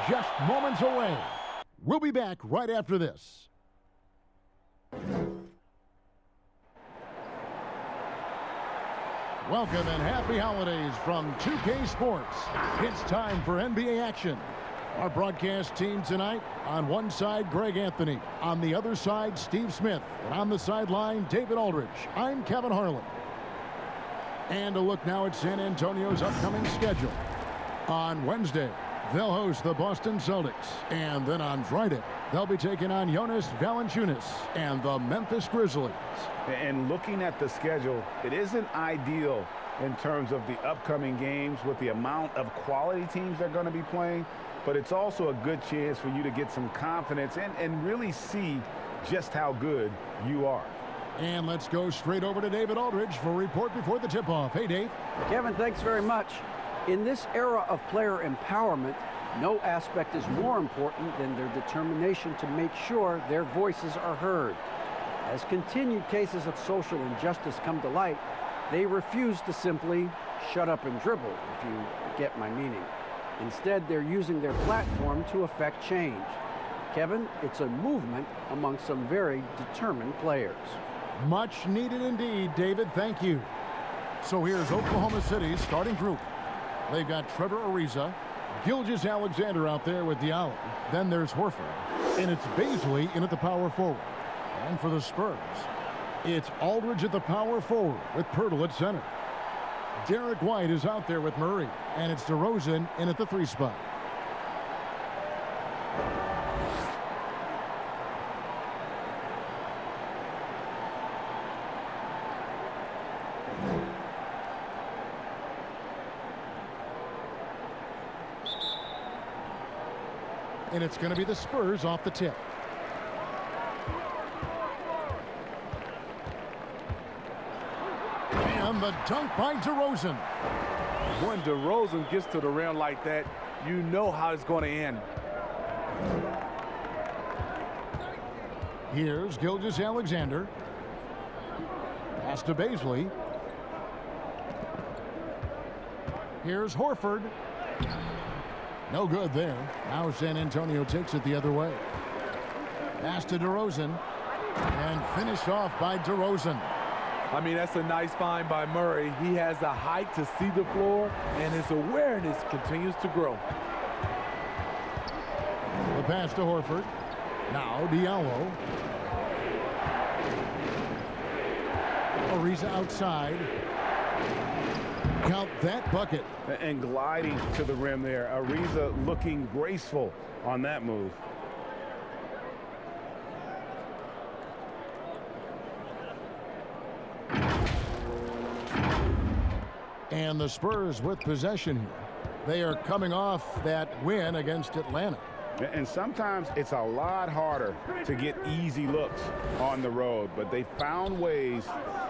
just moments away. We'll be back right after this. Welcome and happy holidays from 2K Sports. It's time for NBA action. Our broadcast team tonight, on one side, Greg Anthony. On the other side, Steve Smith. And on the sideline, David Aldridge. I'm Kevin Harlan. And a look now at San Antonio's upcoming schedule. On Wednesday, they'll host the Boston Celtics. And then on Friday, they'll be taking on Jonas Valanciunas and the Memphis Grizzlies. And looking at the schedule, it isn't ideal in terms of the upcoming games with the amount of quality teams they're going to be playing. But it's also a good chance for you to get some confidence and really see just how good you are. And let's go straight over to David Aldridge for a report before the tip-off. Hey, Dave. Kevin, thanks very much. In this era of player empowerment, no aspect is more important than their determination to make sure their voices are heard. As continued cases of social injustice come to light, they refuse to simply shut up and dribble, if you get my meaning. Instead, they're using their platform to affect change. Kevin, it's a movement among some very determined players. Much needed indeed, David. Thank you. So here's Oklahoma City's starting group. They've got Trevor Ariza, Gilgeous-Alexander out there with Diallo. Then there's Horford. And it's Bazley in at the power forward. And for the Spurs, it's Aldridge at the power forward with Pirtle at center. Derek White is out there with Murray, and it's DeRozan in at the 3 spot. And it's going to be the Spurs off the tip. And the dunk by DeRozan. When DeRozan gets to the rim like that, you know how it's going to end. Here's Gilgeous-Alexander. Pass to Bazley. Here's Horford. No good there. Now San Antonio takes it the other way. Pass to DeRozan. And finished off by DeRozan. I mean, that's a nice find by Murray. He has the height to see the floor, and his awareness continues to grow. The pass to Horford. Now Diallo. Ariza outside. Count that bucket. And gliding to the rim there. Ariza looking graceful on that move. And the Spurs with possession here. They are coming off that win against Atlanta. And sometimes it's a lot harder to get easy looks on the road, but they found ways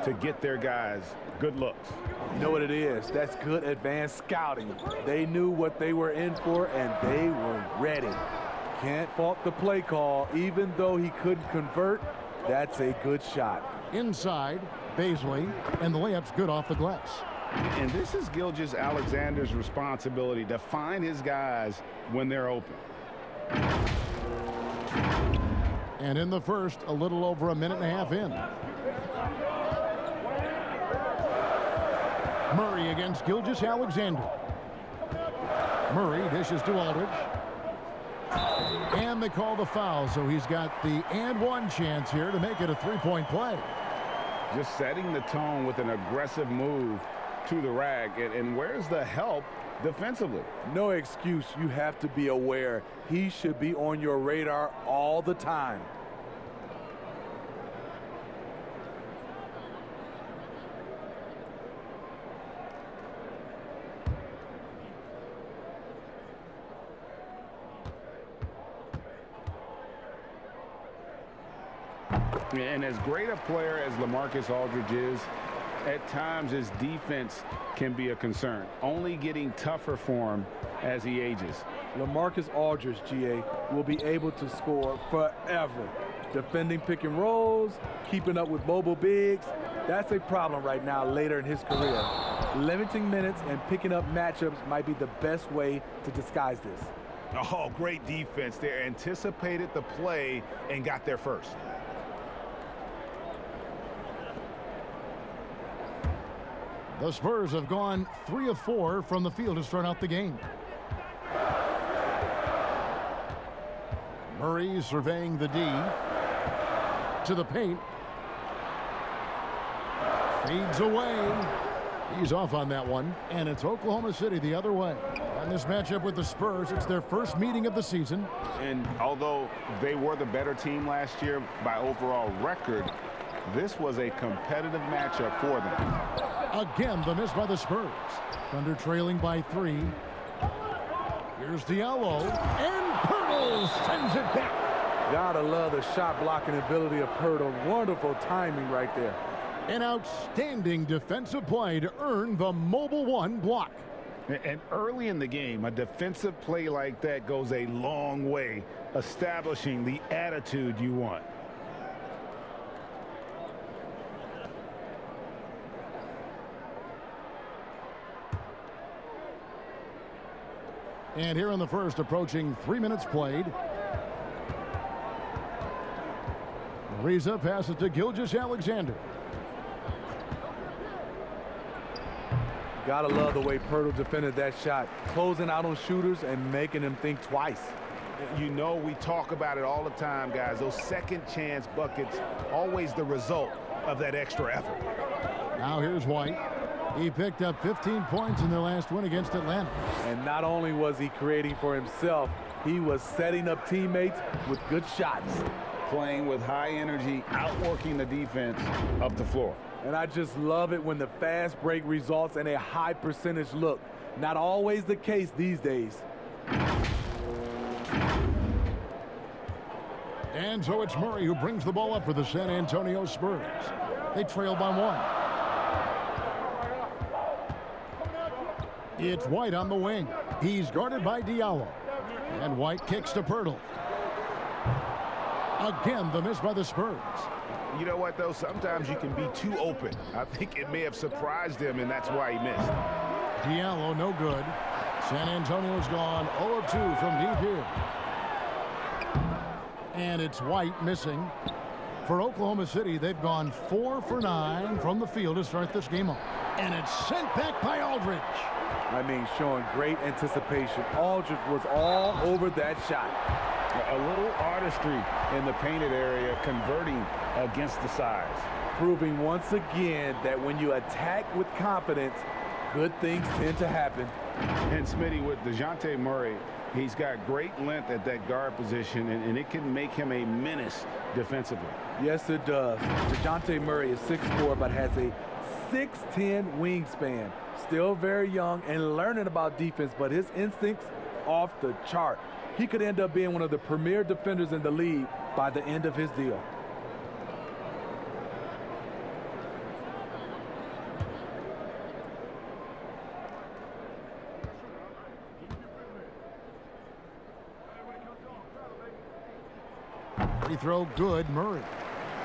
to get their guys good looks. You know what it is? That's good advanced scouting. They knew what they were in for, and they were ready. Can't fault the play call. Even though he couldn't convert, that's a good shot. Inside, Bazley, and the layup's good off the glass. And this is Gilgeous-Alexander's responsibility to find his guys when they're open. And in the first, a little over a minute and a half in. Murray against Gilgeous-Alexander. Murray dishes to Aldridge. And they call the foul, so he's got the and-one chance here to make it a three-point play. Just setting the tone with an aggressive move to the rack. And where's the help defensively? No excuse. You have to be aware. He should be on your radar all the time. And as great a player as LaMarcus Aldridge is, at times his defense can be a concern, only getting tougher for him as he ages. LaMarcus Aldridge, GA, will be able to score forever. Defending pick and rolls, keeping up with mobile bigs, that's a problem right now later in his career. Limiting minutes and picking up matchups might be the best way to disguise this. Oh, great defense. They anticipated the play and got there first. The Spurs have gone 3 of 4 from the field to start out the game. Murray surveying the D. To the paint. Feeds away. He's off on that one. And it's Oklahoma City the other way. In this matchup with the Spurs, it's their first meeting of the season. And although they were the better team last year by overall record, this was a competitive matchup for them. Again, the miss by the Spurs. Thunder trailing by 3. Here's Diallo. And Pirtle sends it back. Gotta love the shot blocking ability of Pirtle. Wonderful timing right there. An outstanding defensive play to earn the mobile 1 block. And early in the game, a defensive play like that goes a long way, establishing the attitude you want. And here in the first, approaching 3 minutes played. Ariza passes to Gilgeous-Alexander. Gotta love the way Pirtle defended that shot, closing out on shooters and making them think twice. You know, we talk about it all the time, guys. Those second chance buckets, always the result of that extra effort. Now here's White. He picked up 15 points in their last win against Atlanta. And not only was he creating for himself, he was setting up teammates with good shots. Playing with high energy, outworking the defense up the floor. And I just love it when the fast break results in a high percentage look. Not always the case these days. And so it's Murray who brings the ball up for the San Antonio Spurs. They trail by 1. It's White on the wing. He's guarded by Diallo. And White kicks to Pirtle. Again, the miss by the Spurs. You know what, though? Sometimes you can be too open. I think it may have surprised him, and that's why he missed. Diallo, no good. San Antonio's gone 0 of 2 from deep here. And it's White missing. For Oklahoma City, they've gone 4 for 9 from the field to start this game off. And it's sent back by Aldridge. I mean, showing great anticipation. Aldridge was all over that shot. A little artistry in the painted area, converting against the size. Proving once again that when you attack with confidence, good things tend to happen. And Smitty, with DeJounte Murray, he's got great length at that guard position, and it can make him a menace defensively. Yes, it does. DeJounte Murray is 6'4", but has a 6'10" wingspan. Still very young and learning about defense, but his instincts off the chart. He could end up being one of the premier defenders in the league by the end of his deal. Free throw good, Murray.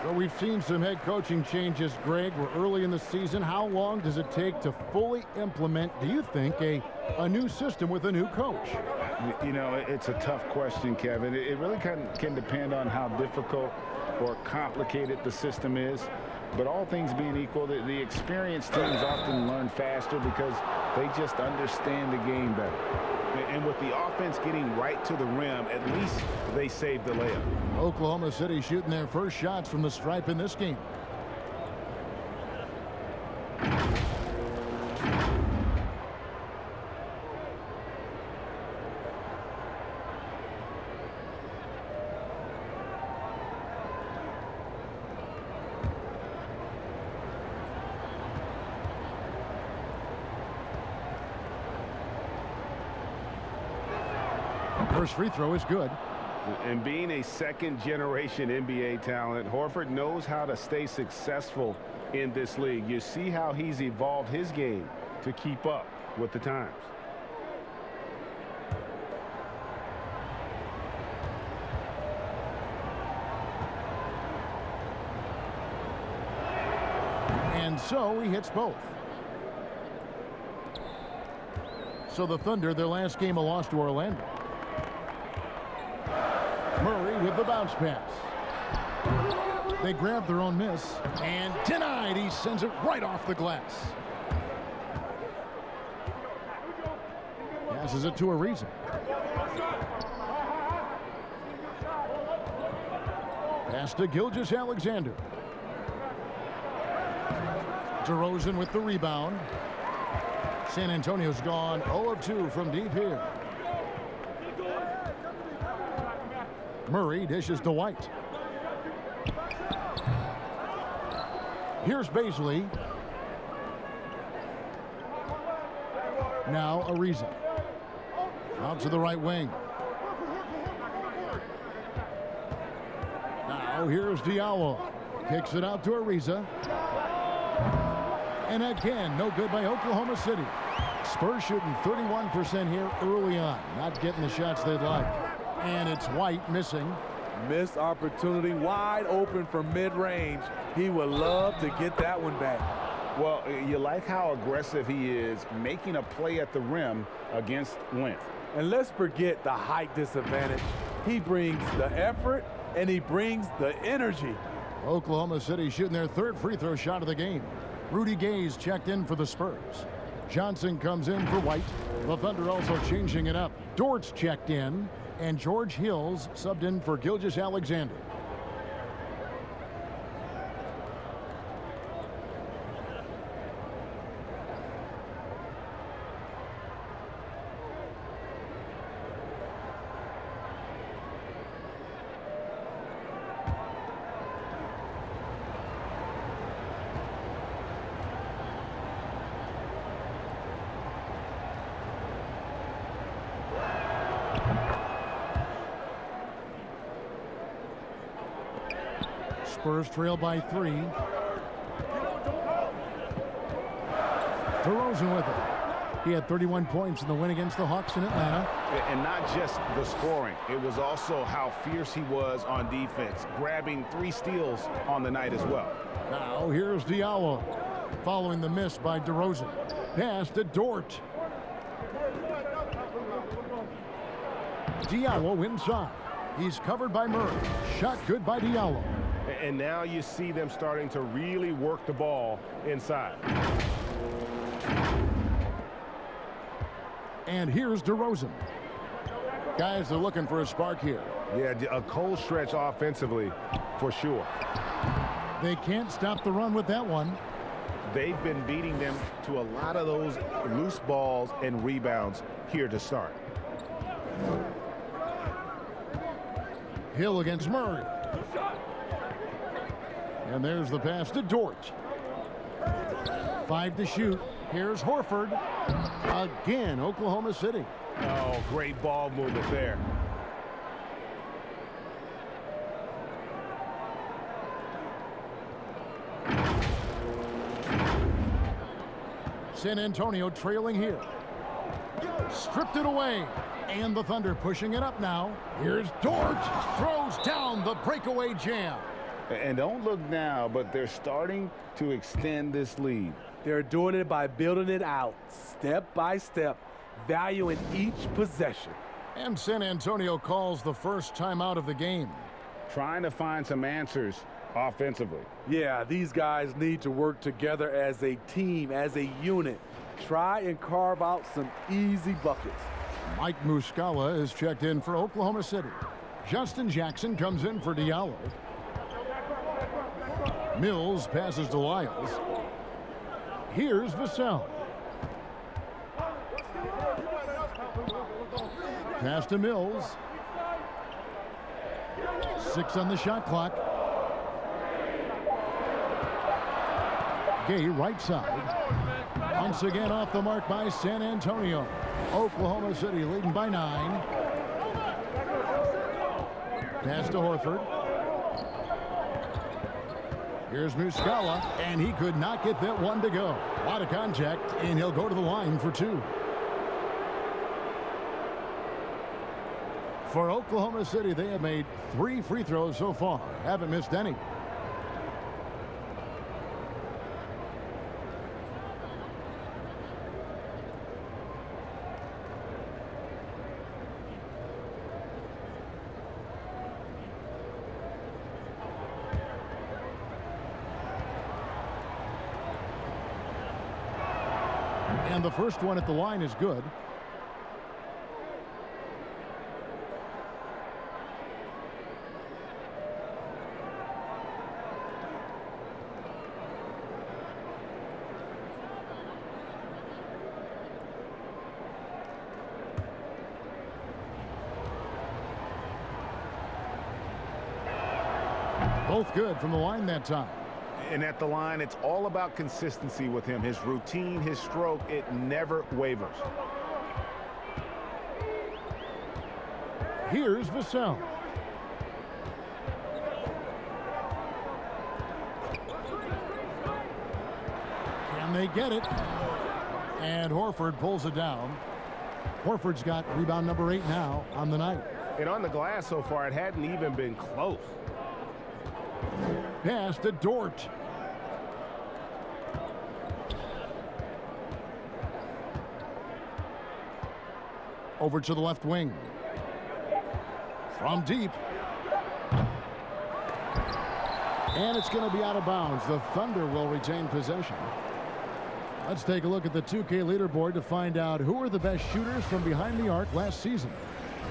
So we've seen some head coaching changes, Greg. We're early in the season. How long does it take to fully implement, do you think, a new system with a new coach? You know, it's a tough question, Kevin. It really can depend on how difficult or complicated the system is. But all things being equal, the experienced teams often learn faster because they just understand the game better. And with the offense getting right to the rim, at least they saved the layup. Oklahoma City shooting their first shots from the stripe in this game. First free throw is good. And being a second-generation NBA talent, Horford knows how to stay successful in this league. You see how he's evolved his game to keep up with the times. And so he hits both. So the Thunder, their last game, a loss to Orlando. the bounce pass. They grab their own miss and denied. He sends it right off the glass. Passes it to Ariza. Pass to Gilgeous-Alexander. DeRozan with the rebound. San Antonio's gone 0 of 2 from deep here. Murray dishes to White. Here's Baisley. Now Ariza. Out to the right wing. Now here's Diallo. Kicks it out to Ariza. And again, no good by Oklahoma City. Spurs shooting 31% here early on. Not getting the shots they'd like. And it's White missing. Missed opportunity, wide open from mid-range. He would love to get that one back. Well, you like how aggressive he is, making a play at the rim against length. And let's forget the height disadvantage. He brings the effort, and he brings the energy. Oklahoma City shooting their third free throw shot of the game. Rudy Gay's checked in for the Spurs. Johnson comes in for White. The Thunder also changing it up. Dort's checked in, and George Hill's subbed in for Gilgeous-Alexander. Spurs trail by 3. DeRozan with it. He had 31 points in the win against the Hawks in Atlanta. And not just the scoring. It was also how fierce he was on defense, grabbing 3 steals on the night as well. Now here's Diallo. Following the miss by DeRozan. Pass to Dort. Diallo inside. He's covered by Murray. Shot good by Diallo. And now you see them starting to really work the ball inside. And here's DeRozan. Guys, they're looking for a spark here. Yeah, a cold stretch offensively for sure. They can't stop the run with that one. They've been beating them to a lot of those loose balls and rebounds here to start. Hill against Murray. And there's the pass to Dort. 5 to shoot. Here's Horford. Again, Oklahoma City. Oh, great ball movement there. San Antonio trailing here. Stripped it away. And the Thunder pushing it up now. Here's Dort. Throws down the breakaway jam. And don't look now, but they're starting to extend this lead. They're doing it by building it out, step by step, valuing each possession. And San Antonio calls the first timeout of the game. Trying to find some answers offensively. Yeah, these guys need to work together as a team, as a unit. Try and carve out some easy buckets. Mike Muscala is checked in for Oklahoma City. Justin Jackson comes in for Diallo. Mills passes to Lyles. Here's Vassell. Pass to Mills. 6 on the shot clock. Gay right side. Once again off the mark by San Antonio. Oklahoma City leading by 9. Pass to Horford. Here's Muscala, and he could not get that one to go. A lot of contact, and he'll go to the line for 2. For Oklahoma City, they have made 3 free throws so far. Haven't missed any. And the first one at the line is good. Both good from the line that time. And at the line, it's all about consistency with him. His routine, his stroke, it never wavers. Here's Vassell. Can they get it? And Horford pulls it down. Horford's got rebound number 8 now on the night. And on the glass so far, it hadn't even been close. Pass to Dort. Over to the left wing. From deep. And it's going to be out of bounds. The Thunder will retain possession. Let's take a look at the 2K leaderboard to find out who are the best shooters from behind the arc last season.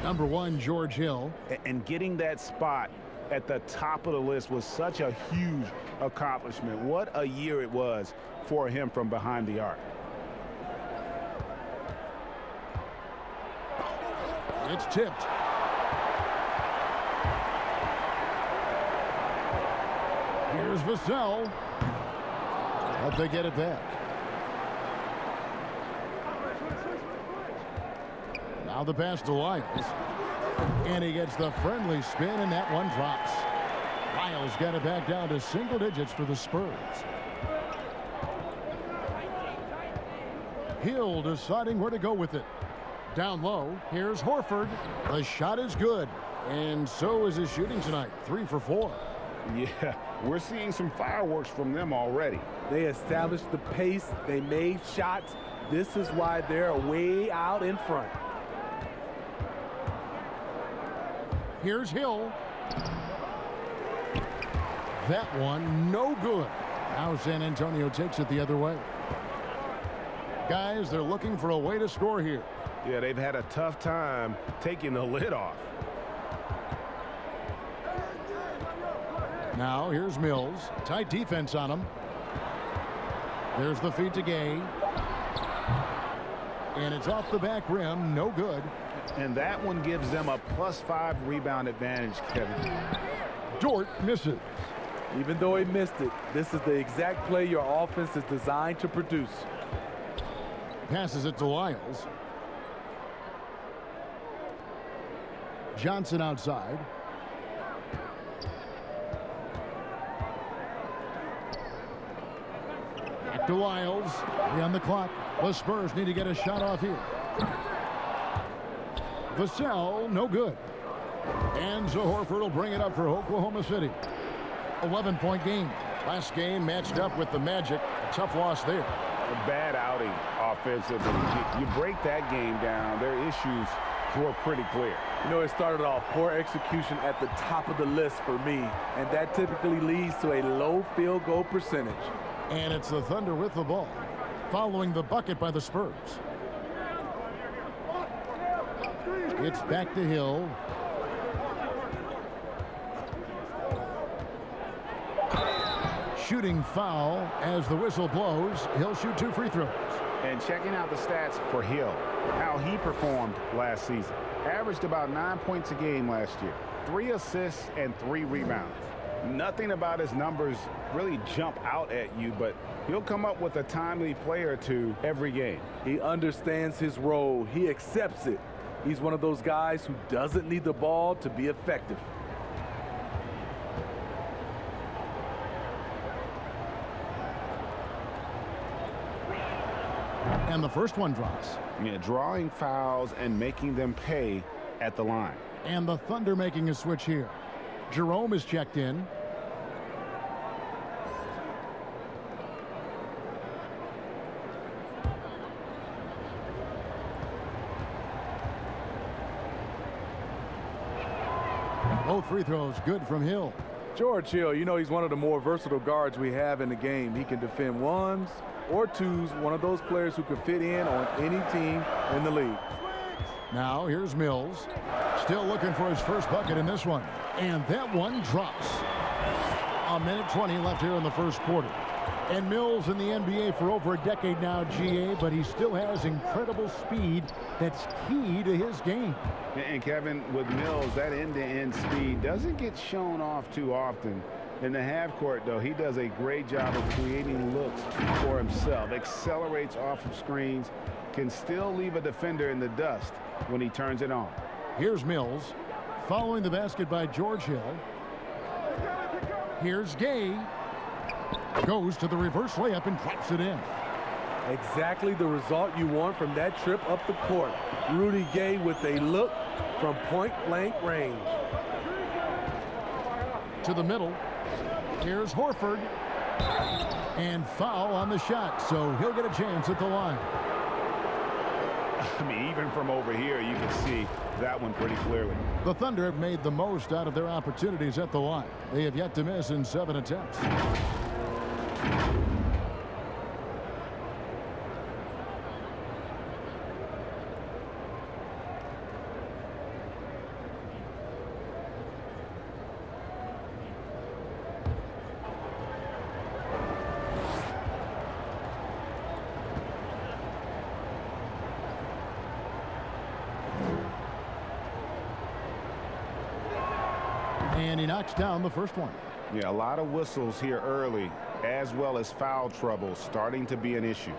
Number 1, George Hill. And getting that spot at the top of the list was such a huge accomplishment. What a year it was for him from behind the arc. It's tipped. Here's Vassell. But they get it back. Now the pass to Lyles. And he gets the friendly spin, and that one drops. Lyles got it back down to single digits for the Spurs. Hill deciding where to go with it. Down low, here's Horford. The shot is good, and so is his shooting tonight. 3 for 4. Yeah, we're seeing some fireworks from them already. They established the pace. They made shots. This is why they're way out in front. Here's Hill. That one, no good. Now San Antonio takes it the other way. Guys, they're looking for a way to score here. Yeah, they've had a tough time taking the lid off. Now here's Mills. Tight defense on him. There's the feed to Gay. And it's off the back rim, no good. And that one gives them a +5 rebound advantage, Kevin. Dort misses. Even though he missed it, this is the exact play your offense is designed to produce. Passes it to Lyles. Johnson outside. Back to Lyles. 3 on the clock. The Spurs need to get a shot off here. Vassell, no good. And so Horford will bring it up for Oklahoma City. 11-point game. Last game matched up with the Magic. A tough loss there. A bad outing offensively. You break that game down, their issues were pretty clear. You know, it started off poor execution at the top of the list for me, and that typically leads to a low field goal percentage. And it's the Thunder with the ball, following the bucket by the Spurs. It's back to Hill. Shooting foul as the whistle blows. He'll shoot 2 free throws. And checking out the stats for Hill, how he performed last season. Averaged about 9 points a game last year. 3 assists and 3 rebounds. Nothing about his numbers really jump out at you, but he'll come up with a timely play or two every game. He understands his role. He accepts it. He's one of those guys who doesn't need the ball to be effective. And the first one drops. Yeah, drawing fouls and making them pay at the line. And the Thunder making a switch here. Jerome is checked in. Both free throws good from Hill. George Hill, you know, he's one of the more versatile guards we have in the game. He can defend ones, or twos, one of those players who could fit in on any team in the league. Now here's Mills. Still looking for his first bucket in this one. And that one drops. A minute 20 left here in the first quarter. And Mills in the NBA for over a decade now, GA, but he still has incredible speed that's key to his game. And Kevin, with Mills, that end-to-end speed doesn't get shown off too often. In the half court, though, he does a great job of creating looks for himself, accelerates off of screens, can still leave a defender in the dust when he turns it on. Here's Mills, following the basket by George Hill. Here's Gay. Goes to the reverse layup and drops it in. Exactly the result you want from that trip up the court. Rudy Gay with a look from point-blank range. To the middle. Here's Horford. And foul on the shot, so he'll get a chance at the line. I mean, even from over here, you can see that one pretty clearly. The Thunder have made the most out of their opportunities at the line. They have yet to miss in 7 attempts. And he knocks down the first one. Yeah, a lot of whistles here early, as well as foul trouble starting to be an issue.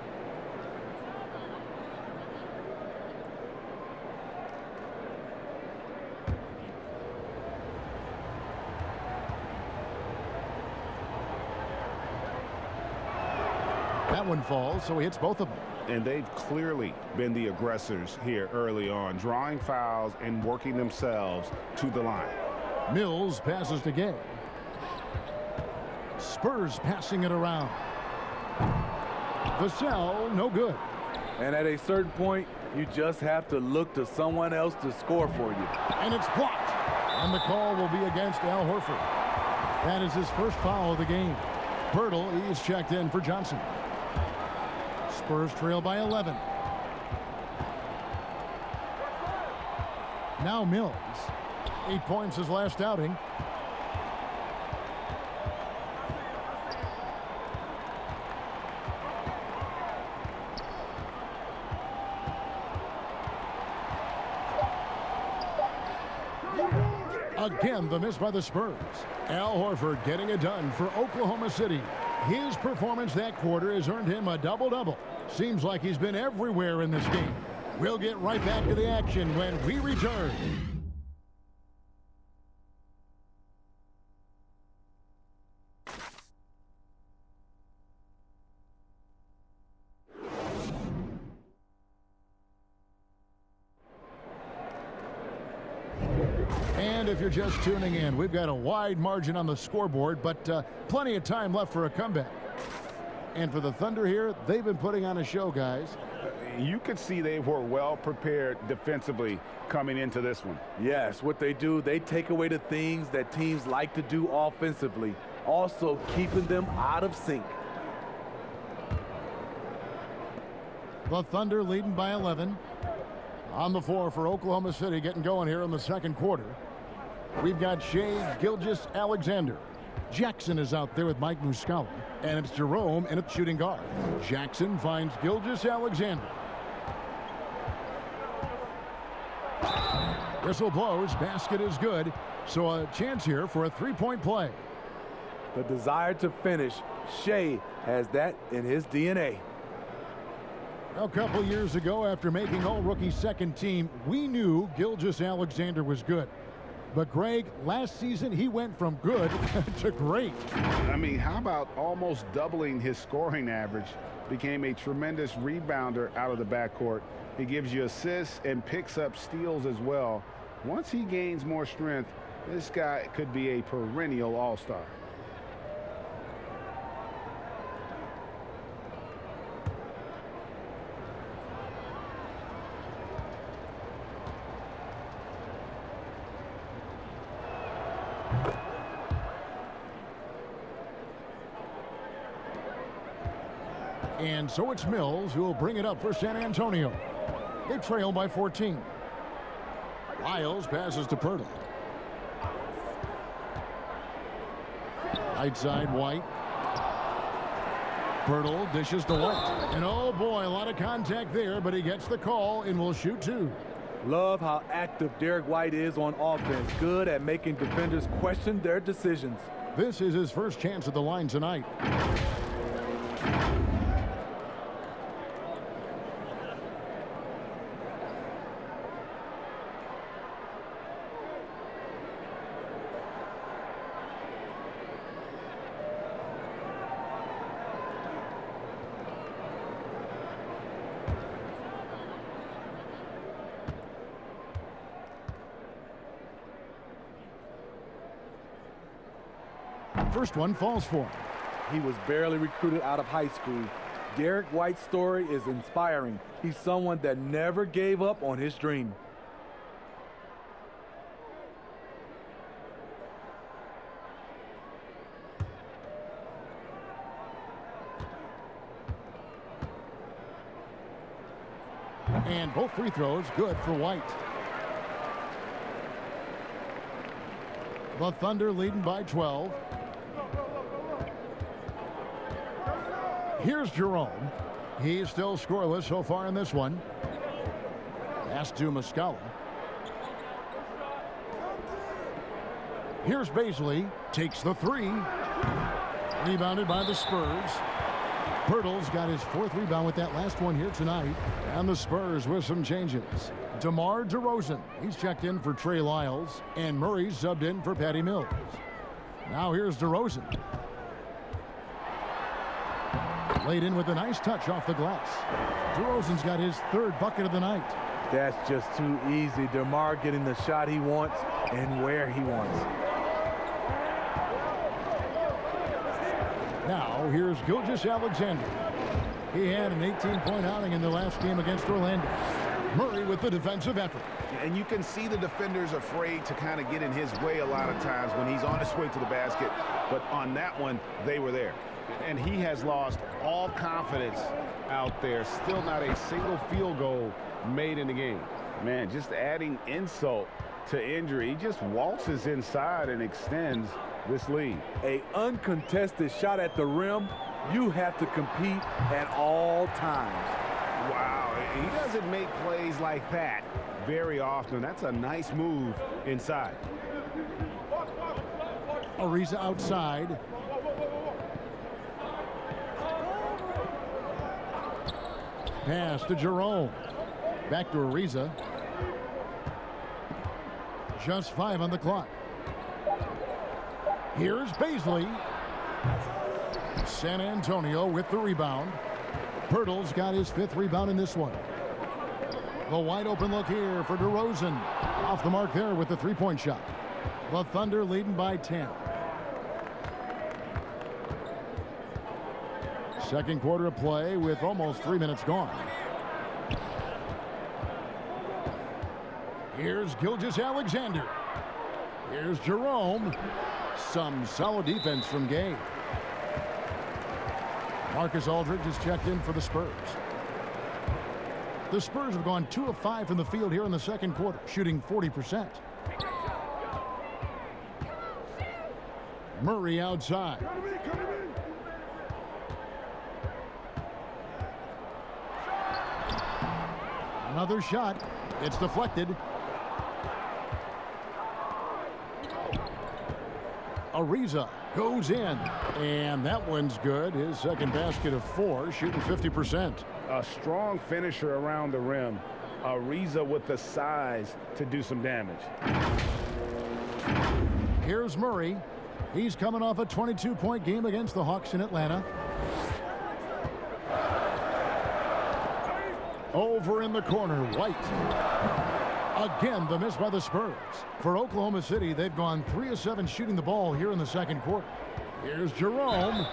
That one falls, so he hits both of them. And they've clearly been the aggressors here early on, drawing fouls and working themselves to the line. Mills passes to Gay. Spurs passing it around. Vassell, no good. And at a certain point, you just have to look to someone else to score for you. And it's blocked. And the call will be against Al Horford. That is his first foul of the game. Pirtle is checked in for Johnson. Spurs trail by 11. Now Mills. 8 points his last outing. Again, the miss by the Spurs. Al Horford getting it done for Oklahoma City. His performance that quarter has earned him a double-double. Seems like he's been everywhere in this game. We'll get right back to the action when we return. And if you're just tuning in, we've got a wide margin on the scoreboard, but plenty of time left for a comeback. And for the Thunder here, they've been putting on a show, guys. You could see they were well prepared defensively coming into this one. Yes, what they do, they take away the things that teams like to do offensively, also keeping them out of sync. The Thunder leading by 11. On the floor for Oklahoma City, getting going here in the second quarter. We've got Shea Gilgeous-Alexander. Jackson is out there with Mike Muscala. And it's Jerome in at shooting guard. Jackson finds Gilgeous-Alexander. Whistle blows. Basket is good. So a chance here for a three-point play. The desire to finish. Shea has that in his DNA. A couple years ago, after making all-rookie second team, we knew Gilgeous-Alexander was good. But, Greg, last season he went from good to great. I mean, how about almost doubling his scoring average? Became a tremendous rebounder out of the backcourt. He gives you assists and picks up steals as well. Once he gains more strength, this guy could be a perennial all-star. And so it's Mills who will bring it up for San Antonio. They trail by 14. Lyles passes to Pirtle. Right side, White. Pirtle dishes to White. And oh boy, a lot of contact there, but he gets the call and will shoot two. Love how active Derek White is on offense. Good at making defenders question their decisions. This is his first chance at the line tonight. First one falls for him. He was barely recruited out of high school. Derek White's story is inspiring. He's someone that never gave up on his dream. And both free throws good for White. The Thunder leading by 12. Here's Jerome. He's still scoreless so far in this one. Pass to Muscala. Here's Baisley. Takes the three. Rebounded by the Spurs. Pirtle's got his fourth rebound with that last one here tonight. And the Spurs with some changes. DeMar DeRozan. He's checked in for Trey Lyles. And Murray's subbed in for Patty Mills. Now here's DeRozan. Laid in with a nice touch off the glass. DeRozan's got his third bucket of the night. That's just too easy. DeMar getting the shot he wants and where he wants. Now here's Gilgeous-Alexander. He had an 18-point outing in the last game against Orlando. Murray with the defensive effort. And you can see the defenders afraid to kind of get in his way a lot of times when he's on his way to the basket. But on that one, they were there. And he has lost all confidence out there. Still not a single field goal made in the game. Man, just adding insult to injury. He just waltzes inside and extends this lead. An uncontested shot at the rim, you have to compete at all times. Wow, he doesn't make plays like that very often. That's a nice move inside. Ariza outside. Pass to Jerome. Back to Ariza. Just 5 on the clock. Here's Baisley. San Antonio with the rebound. Pirtle's got his 5th rebound in this one. The wide open look here for DeRozan. Off the mark there with the three-point shot. The Thunder leading by 10. Second quarter of play with almost 3 minutes gone. Here's Gilgeous-Alexander. Here's Jerome. Some solid defense from Gay. Marcus Aldridge is checked in for the Spurs. The Spurs have gone 2 of 5 from the field here in the second quarter, shooting 40%. Murray outside. Another shot. It's deflected. Ariza goes in, and that one's good. His second basket of 4, shooting 50%. A strong finisher around the rim. Ariza with the size to do some damage. Here's Murray. He's coming off a 22-point game against the Hawks in Atlanta. Over in the corner, White. Again, the miss by the Spurs. For Oklahoma City, they've gone 3 of 7 shooting the ball here in the second quarter. Here's Jerome.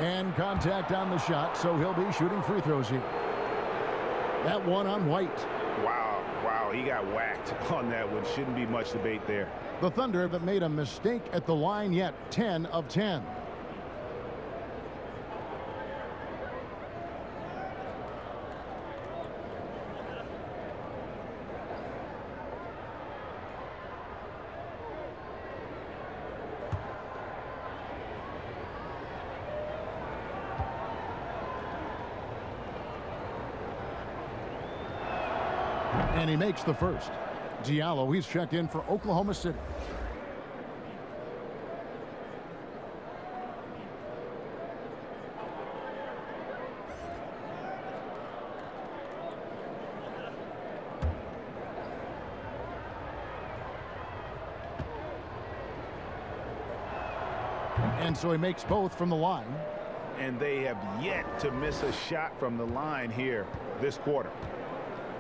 And contact on the shot, so he'll be shooting free throws here. That one on White. Wow, he got whacked on that one. Shouldn't be much debate there. The Thunder haven't made a mistake at the line yet. 10 of 10. And he makes the first. Diallo, he's checked in for Oklahoma City. And so he makes both from the line. And they have yet to miss a shot from the line here this quarter.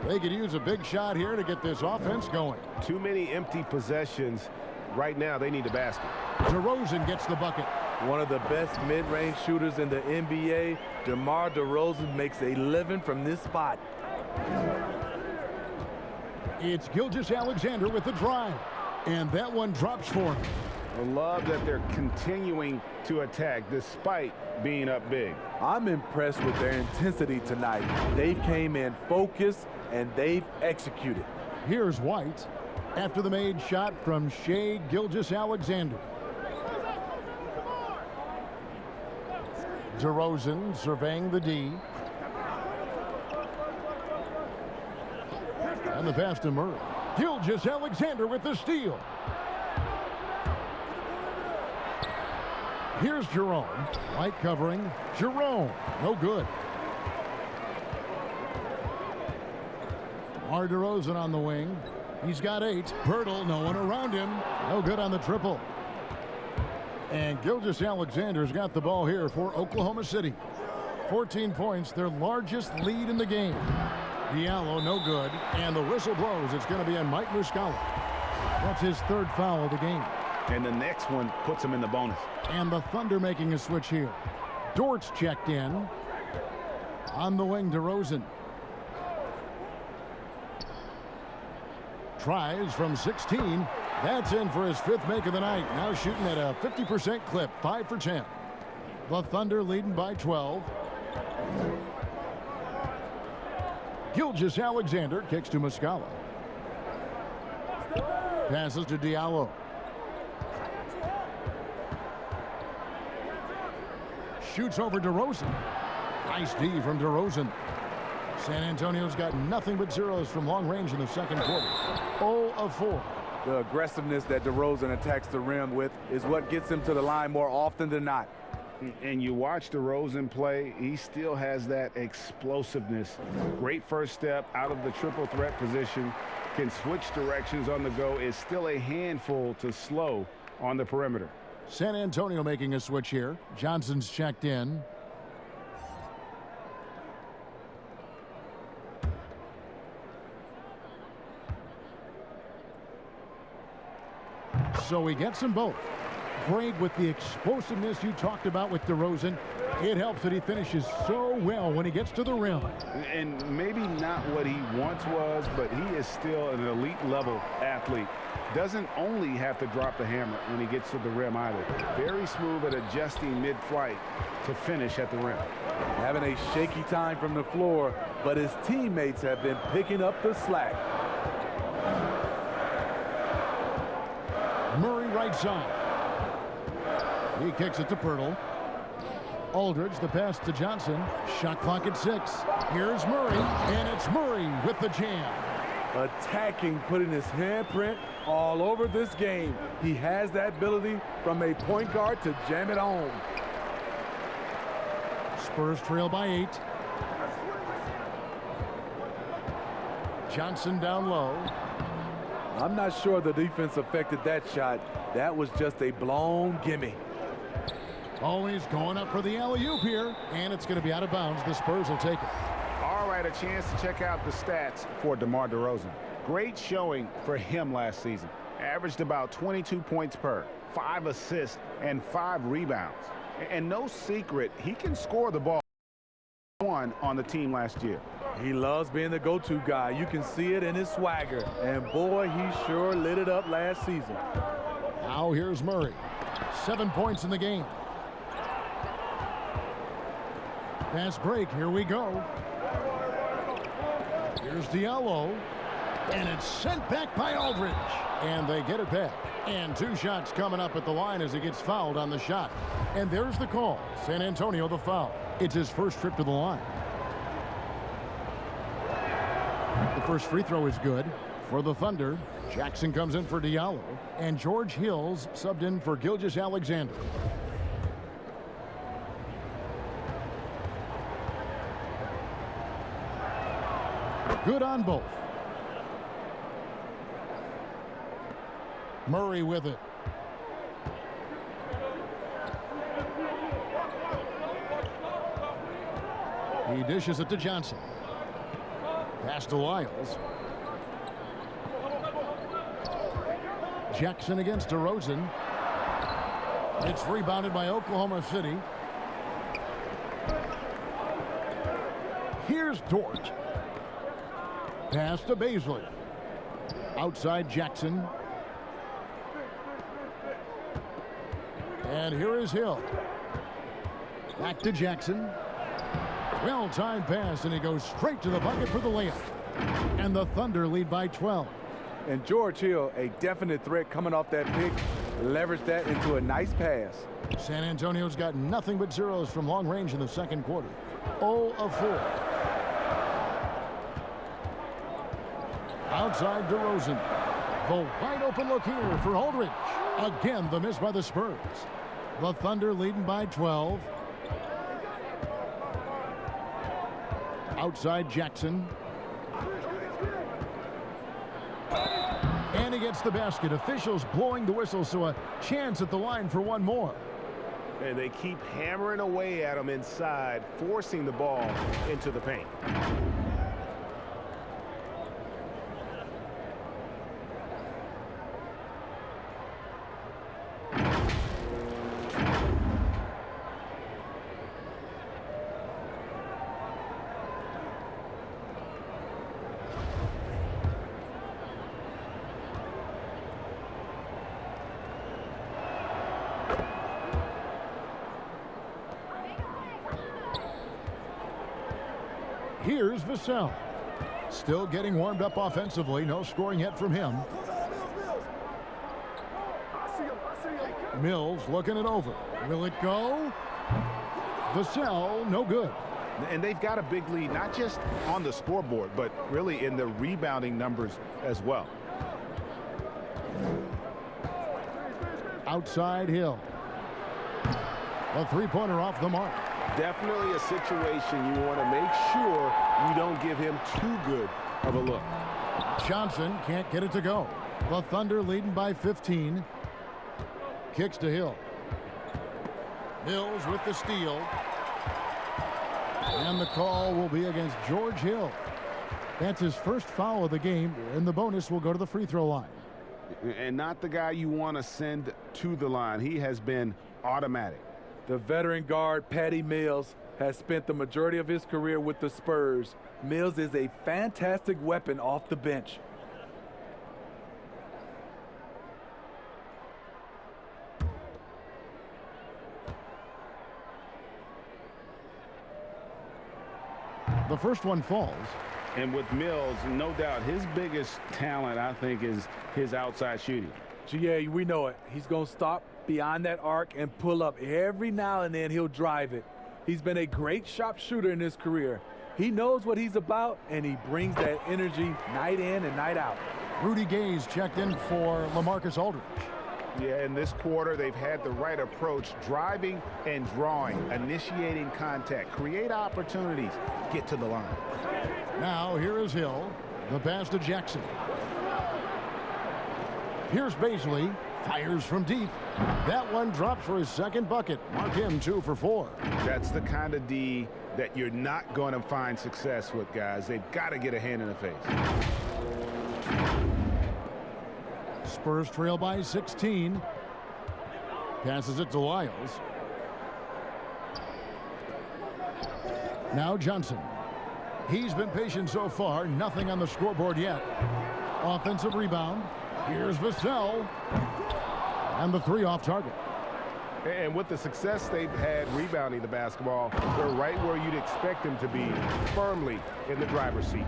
They could use a big shot here to get this offense going. Too many empty possessions. Right now, they need a basket. DeRozan gets the bucket. One of the best mid-range shooters in the NBA, DeMar DeRozan makes a living from this spot. It's Gilgeous-Alexander with the drive. And that one drops for him. I love that they're continuing to attack despite being up big. I'm impressed with their intensity tonight. They came in focused and they've executed. Here's White after the made shot from Shai Gilgeous-Alexander. DeRozan surveying the D. And the pass to Murray. Gilgeous-Alexander with the steal. Here's Jerome. White covering. Jerome. No good. DeMar DeRozan on the wing. He's got 8. Pirtle, no one around him. No good on the triple. And Gilgeous-Alexander's got the ball here for Oklahoma City. 14 points, their largest lead in the game. Diallo, no good. And the whistle blows. It's going to be on Mike Muscala. That's his 3rd foul of the game. And the next one puts him in the bonus. And the Thunder making a switch here. Dort's checked in. On the wing, DeRozan. Tries from 16. That's in for his 5th make of the night. Now shooting at a 50% clip. 5 for 10. The Thunder leading by 12. Gilgeous-Alexander kicks to Muscala. Passes to Diallo. Shoots over DeRozan. Nice D from DeRozan. San Antonio's got nothing but zeros from long range in the second quarter. 0 of 4. The aggressiveness that DeRozan attacks the rim with is what gets him to the line more often than not. And you watch DeRozan play, he still has that explosiveness. Great first step out of the triple threat position. Can switch directions on the go. Is still a handful to slow on the perimeter. San Antonio making a switch here. Johnson's checked in. So he gets them both. Great with the explosiveness you talked about with DeRozan. It helps that he finishes so well when he gets to the rim. And maybe not what he once was, but he is still an elite level athlete. Doesn't only have to drop the hammer when he gets to the rim either. Very smooth at adjusting mid-flight to finish at the rim. Having a shaky time from the floor, but his teammates have been picking up the slack. Murray right side. He kicks it to Pirtle. Aldridge, the pass to Johnson. Shot clock at 6. Here's Murray, and it's Murray with the jam. Attacking, putting his handprint all over this game. He has that ability from a point guard to jam it home. Spurs trail by 8. Johnson down low. I'm not sure the defense affected that shot. That was just a blown gimme. Always going up for the alley-oop here, and it's going to be out of bounds. The Spurs will take it. All right, a chance to check out the stats for DeMar DeRozan. Great showing for him last season. Averaged about 22 points per, 5 assists, and 5 rebounds. And no secret, he can score the ball. One on the team last year. He loves being the go-to guy. You can see it in his swagger. And boy, he sure lit it up last season. Now here's Murray. 7 points in the game. Fast break, here we go. Here's Diallo. And it's sent back by Aldridge. And they get it back. And 2 shots coming up at the line as he gets fouled on the shot. And there's the call. San Antonio the foul. It's his first trip to the line. The first free throw is good. For the Thunder, Jackson comes in for Diallo, and George Hill's subbed in for Gilgeous-Alexander. Good on both. Murray with it. He dishes it to Johnson. Pass to Lyles. Jackson against DeRozan. It's rebounded by Oklahoma City. Here's Dort. Pass to Baisley. Outside Jackson. And here is Hill. Back to Jackson. Well-timed pass, and he goes straight to the bucket for the layup. And the Thunder lead by 12. And George Hill, a definite threat coming off that pick, leveraged that into a nice pass. San Antonio's got nothing but zeros from long range in the second quarter. 0 of 4. Outside DeRozan. The wide open look here for Aldridge. Again, the miss by the Spurs. The Thunder leading by 12. Outside Jackson. And he gets the basket. Officials blowing the whistle, so a chance at the line for one more. And they keep hammering away at him inside, forcing the ball into the paint. Here's Vassell. Still getting warmed up offensively. No scoring yet from him. Mills looking it over. Will it go? Vassell, no good. And they've got a big lead, not just on the scoreboard, but really in the rebounding numbers as well. Outside Hill. A three-pointer off the mark. Definitely a situation you want to make sure you don't give him too good of a look. Johnson can't get it to go. The Thunder leading by 15. Kicks to Hill. Mills with the steal. And the call will be against George Hill. That's his first foul of the game, and the bonus will go to the free throw line. And not the guy you want to send to the line. He has been automatic. The veteran guard, Patty Mills, has spent the majority of his career with the Spurs. Mills is a fantastic weapon off the bench. The first one falls. And with Mills, no doubt his biggest talent, I think, is his outside shooting. GA, we know it. He's going to stop beyond that arc and pull up. Every now and then he'll drive it. He's been a great sharpshooter in his career. He knows what he's about, and he brings that energy night in and night out. Rudy Gay's checked in for LaMarcus Aldridge. Yeah, in this quarter, they've had the right approach, driving and drawing, initiating contact, create opportunities, get to the line. Now, here is Hill. The pass to Jackson. Here's Baisley. Fires from deep. That one drops for his second bucket. Mark him 2 for 4. That's the kind of D that you're not going to find success with, guys. They've got to get a hand in the face. Spurs trail by 16. Passes it to Lyles. Now Johnson. He's been patient so far. Nothing on the scoreboard yet. Offensive rebound. Here's Vassell. And the 3 off target. And with the success they've had rebounding the basketball, they're right where you'd expect them to be, firmly in the driver's seat.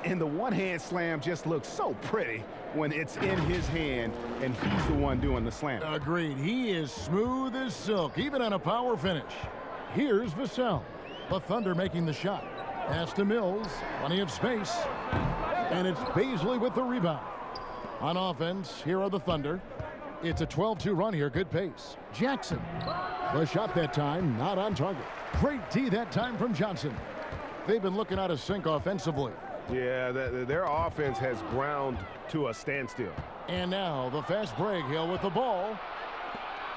And the one-hand slam just looks so pretty when it's in his hand and he's the one doing the slam. Agreed. He is smooth as silk, even on a power finish. Here's Vassell. The Thunder making the shot. Pass to Mills. Plenty of space. And it's Baisley with the rebound. On offense, here are the Thunder. It's a 12-2 run here. Good pace. Jackson. The shot that time, not on target. Great D that time from Johnson. They've been looking out of sync offensively. Yeah, their offense has ground to a standstill. And now the fast break. Hill with the ball.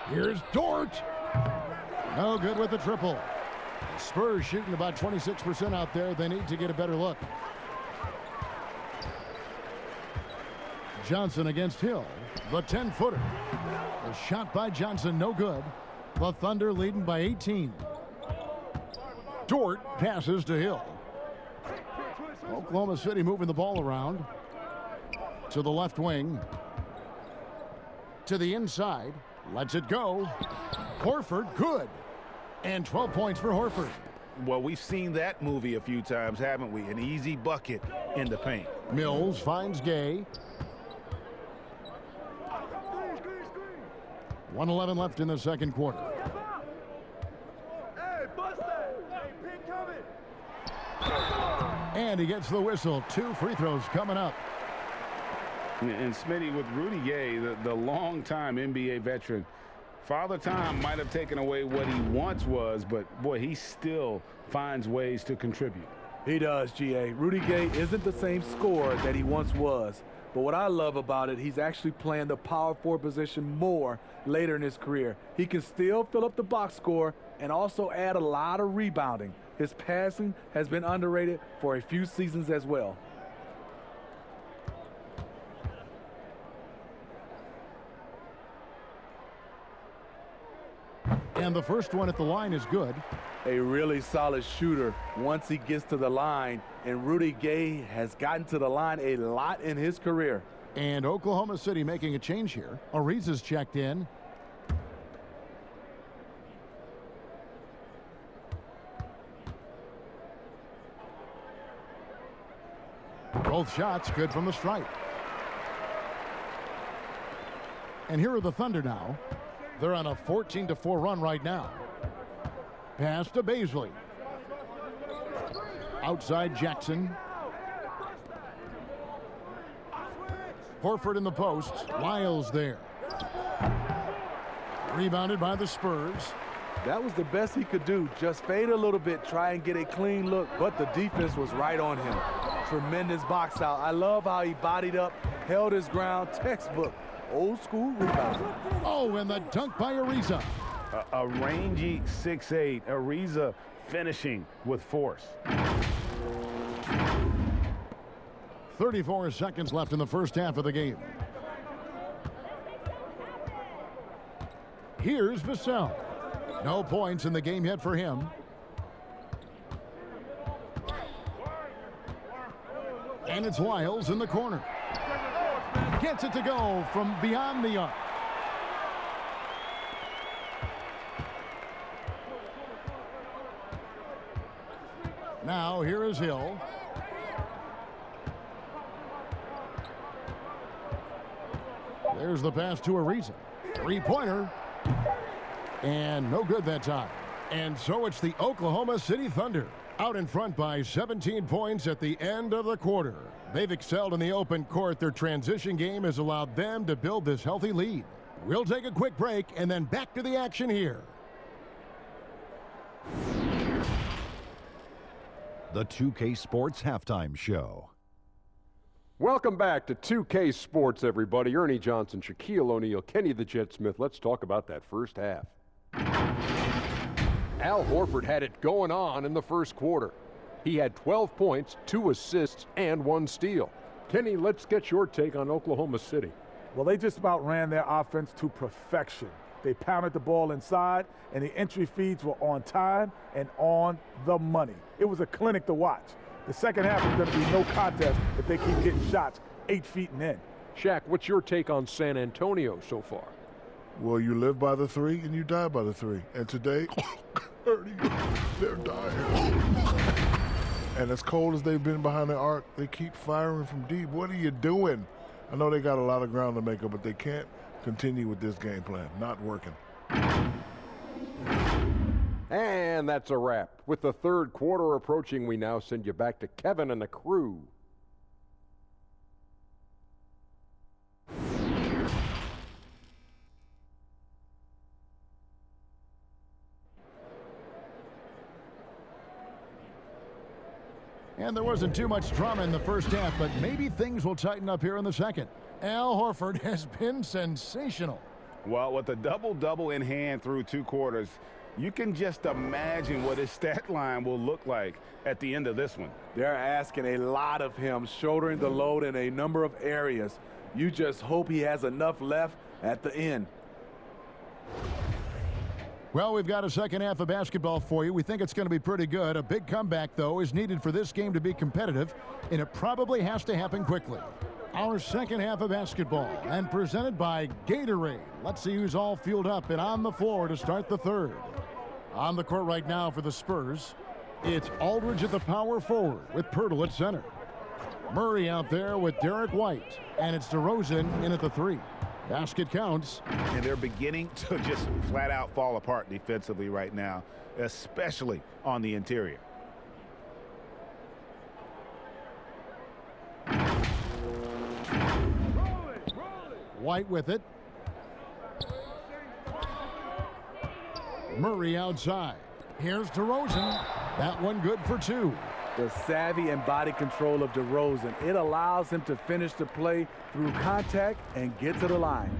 Here's Dort. No good with the triple. Spurs shooting about 26% out there. They need to get a better look. Johnson against Hill. The 10-footer. The shot by Johnson, no good. The Thunder leading by 18. Dort passes to Hill. Oklahoma City moving the ball around. To the left wing. To the inside. Lets it go. Horford, good. And 12 points for Horford. Well, we've seen that movie a few times, haven't we? An easy bucket in the paint. Mills finds Gay. 1:11 left in the second quarter. And he gets the whistle. 2 free throws coming up. And Smitty, with Rudy Gay, the longtime NBA veteran, Father Time might have taken away what he once was, but boy, he still finds ways to contribute. He does, G.A. Rudy Gay isn't the same scorer that he once was. But what I love about it, he's actually playing the power forward position more later in his career. He can still fill up the box score and also add a lot of rebounding. His passing has been underrated for a few seasons as well. And the first one at the line is good. A really solid shooter once he gets to the line, and Rudy Gay has gotten to the line a lot in his career. And Oklahoma City making a change here. Ariza's checked in. Both shots good from the stripe. And here are the Thunder now. They're on a 14-4 run right now. Pass to Baisley. Outside Jackson. Horford in the post. Lyles there. Rebounded by the Spurs. That was the best he could do. Just fade a little bit, try and get a clean look, but the defense was right on him. Tremendous box out. I love how he bodied up, held his ground. Textbook, old school rebound. Oh, and the dunk by Ariza. A rangy 6'8", Ariza finishing with force. 34 seconds left in the first half of the game. Here's Vassell. No points in the game yet for him. And it's Lyles in the corner. Gets it to go from beyond the arc. Now here is Hill. There's the pass to Ariza. Three-pointer. And no good that time. And so it's the Oklahoma City Thunder out in front by 17 points at the end of the quarter. They've excelled in the open court. Their transition game has allowed them to build this healthy lead. We'll take a quick break and then back to the action here. The 2K Sports Halftime Show. Welcome back to 2K Sports, everybody. Ernie Johnson, Shaquille O'Neal, Kenny the Jet Smith. Let's talk about that first half. Al Horford had it going on in the first quarter. He had 12 points, 2 assists, and 1 steal. Kenny, let's get your take on Oklahoma City. Well, they just about ran their offense to perfection. They pounded the ball inside, and the entry feeds were on time and on the money. It was a clinic to watch. The second half is going to be no contest if they keep getting shots 8 feet and in. Shaq, what's your take on San Antonio so far? Well, you live by the 3 and you die by the 3. And today, they're dying. And as cold as they've been behind the arc, they keep firing from deep. What are you doing? I know they got a lot of ground to make up, but they can't continue with this game plan. Not working. And that's a wrap. With the third quarter approaching, we now send you back to Kevin and the crew. And there wasn't too much drama in the first half, but maybe things will tighten up here in the second. Al Horford has been sensational. Well, with a double-double in hand through 2 quarters, you can just imagine what his stat line will look like at the end of this one. They're asking a lot of him, shouldering the load in a number of areas. You just hope he has enough left at the end. Well, we've got a second half of basketball for you. We think it's going to be pretty good. A big comeback, though, is needed for this game to be competitive, and it probably has to happen quickly. Our second half of basketball, and presented by Gatorade. Let's see who's all fueled up and on the floor to start the third. On the court right now for the Spurs, it's Aldridge at the power forward with Pirtle at center. Murray out there with Derek White, and it's DeRozan in at the 3. Basket counts. And they're beginning to just flat out fall apart defensively right now, especially on the interior. White with it. Murray outside. Here's DeRozan. That one good for 2. The savvy and body control of DeRozan. It allows him to finish the play through contact and get to the line.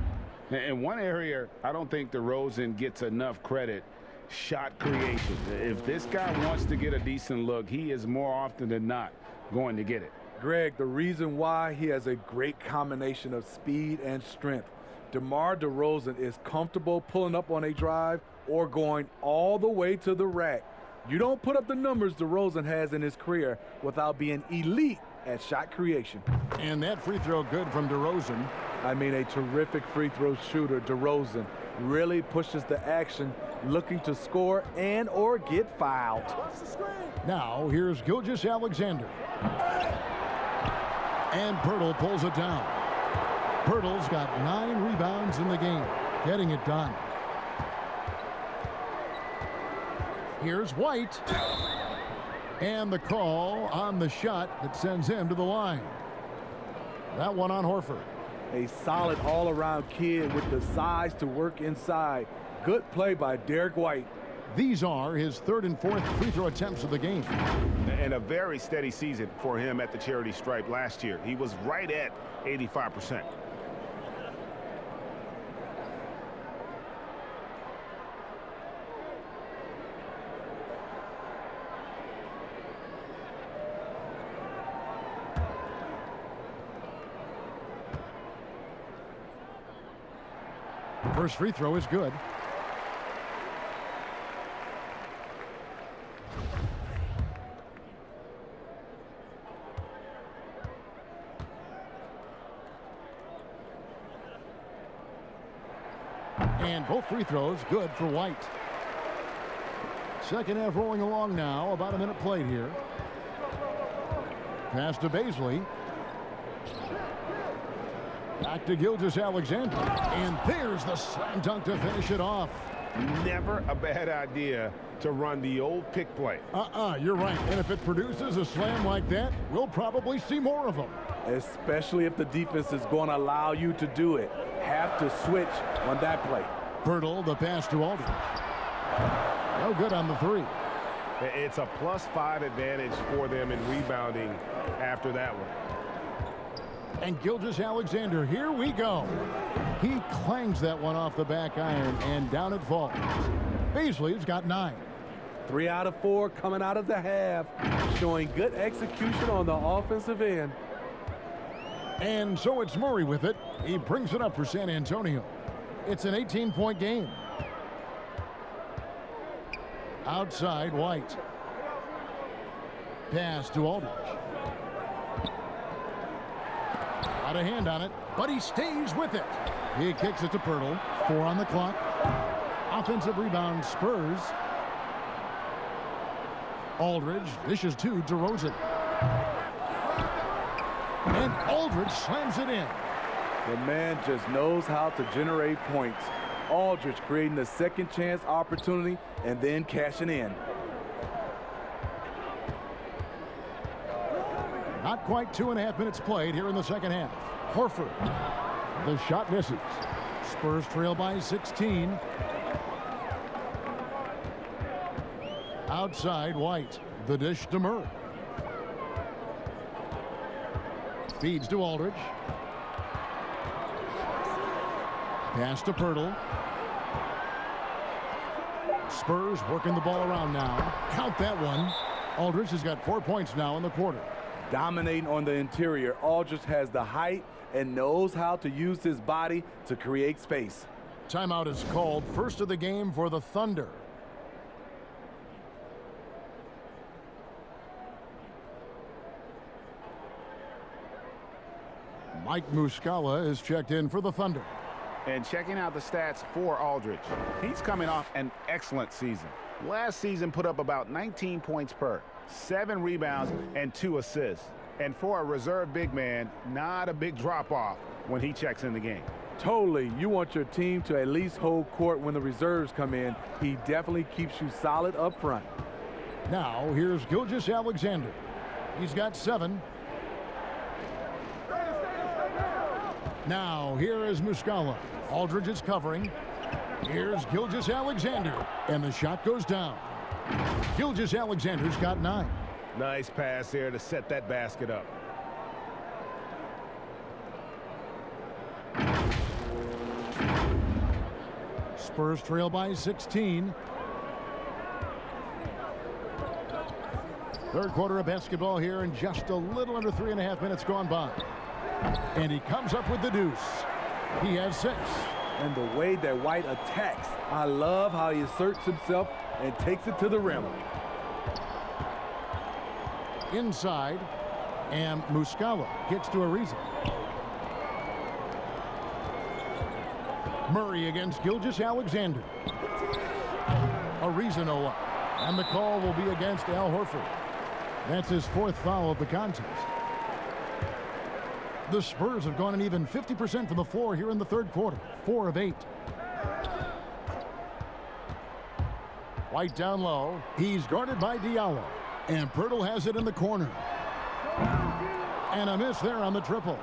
In one area, I don't think DeRozan gets enough credit, shot creation. If this guy wants to get a decent look, he is more often than not going to get it. Greg, the reason why he has a great combination of speed and strength. DeMar DeRozan is comfortable pulling up on a drive or going all the way to the rack. You don't put up the numbers DeRozan has in his career without being elite at shot creation. And that free throw good from DeRozan. I mean, a terrific free throw shooter. DeRozan really pushes the action, looking to score and or get fouled. Now here's Gilgeous-Alexander. And Pirtle pulls it down. Pirtle's got 9 rebounds in the game, getting it done. Here's White. And the call on the shot that sends him to the line. That one on Horford. A solid all-around kid with the size to work inside. Good play by Derek White. These are his 3rd and 4th free throw attempts of the game. And a very steady season for him at the charity stripe last year. He was right at 85%. First free throw is good. And both free throws good for White. Second half rolling along now. About a minute played here. Pass to Baisley. Back to Gilgeous-Alexander. And there's the slam dunk to finish it off. Never a bad idea to run the old pick play. You're right. And if it produces a slam like that, we'll probably see more of them. Especially if the defense is going to allow you to do it. Have to switch on that play. Pirtle, the pass to Aldridge. No good on the 3. It's a +5 advantage for them in rebounding after that one. And Gilgeous-Alexander, here we go. He clangs that one off the back iron, and down it falls. Baisley's got 9. 3 out of 4 coming out of the half, showing good execution on the offensive end. And so it's Murray with it. He brings it up for San Antonio. It's an 18-point game. Outside, White. Pass to Aldridge. Got a hand on it, but he stays with it. He kicks it to Pirtle. 4 on the clock. Offensive rebound, Spurs. Aldridge dishes to DeRozan. And Aldridge slams it in. The man just knows how to generate points. Aldridge creating a second chance opportunity and then cashing in. Not quite 2.5 minutes played here in the second half. Horford. The shot misses. Spurs trail by 16. Outside, White. The dish to Murray. Feeds to Aldridge. Pass to Pirtle. Spurs working the ball around now. Count that one. Aldridge has got 4 points now in the quarter. Dominating on the interior. Aldridge has the height and knows how to use his body to create space. Timeout is called. First of the game for the Thunder. Mike Muscala is checked in for the Thunder. And checking out the stats for Aldridge. He's coming off an excellent season. Last season put up about 19 points per, 7 rebounds, and 2 assists. And for a reserve big man, not a big drop-off when he checks in the game. Totally. You want your team to at least hold court when the reserves come in. He definitely keeps you solid up front. Now, here's Gilgeous-Alexander. He's got 7. Now, here is Muscala. Aldridge is covering. Here's Gilgeous-Alexander. And the shot goes down. Gilgeous-Alexander's got 9. Nice pass there to set that basket up. Spurs trail by 16. Third quarter of basketball here, and just a little under 3.5 minutes gone by. And he comes up with the deuce. He has 6. And the way that White attacks, I love how he asserts himself and takes it to the rim. Inside, and Muscala gets to Ariza. Murray against Gilgeous-Alexander. Ariza no up. And the call will be against Al Horford. That's his 4th foul of the contest. The Spurs have gone an even 50% from the floor here in the third quarter. 4 of 8. White down low. He's guarded by Diallo. And Pirtle has it in the corner. And a miss there on the triple.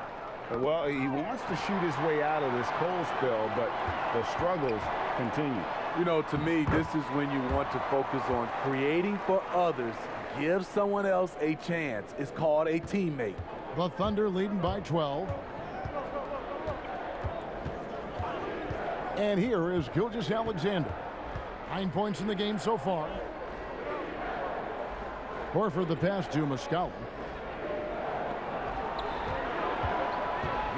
Well, he wants to shoot his way out of this cold spell, but the struggles continue. You know, to me, this is when you want to focus on creating for others. Give someone else a chance. It's called a teammate. The Thunder leading by 12. And here is Gilgeous-Alexander. 9 points in the game so far. Horford the pass to Muscala.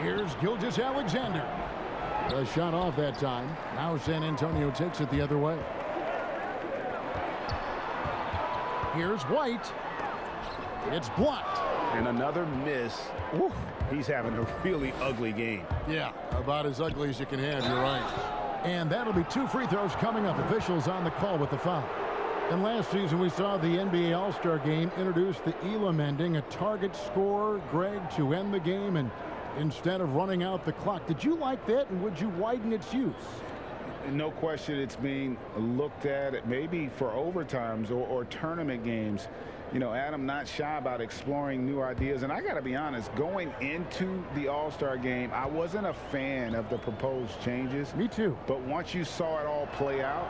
Here's Gilgeous-Alexander. The shot off that time. Now San Antonio takes it the other way. Here's White. It's blocked. And another miss. Oof, he's having a really ugly game. Yeah, about as ugly as you can have, you're right. And that'll be 2 free throws coming up. Officials on the call with the foul. And last season we saw the NBA All-Star Game introduce the Elam ending, a target score, Greg, to end the game and instead of running out the clock. Did you like that, and would you widen its use? No question it's being looked at maybe for overtimes or tournament games. You know, Adam not shy about exploring new ideas. And I got to be honest, going into the All-Star game, I wasn't a fan of the proposed changes. Me too. But once you saw it all play out,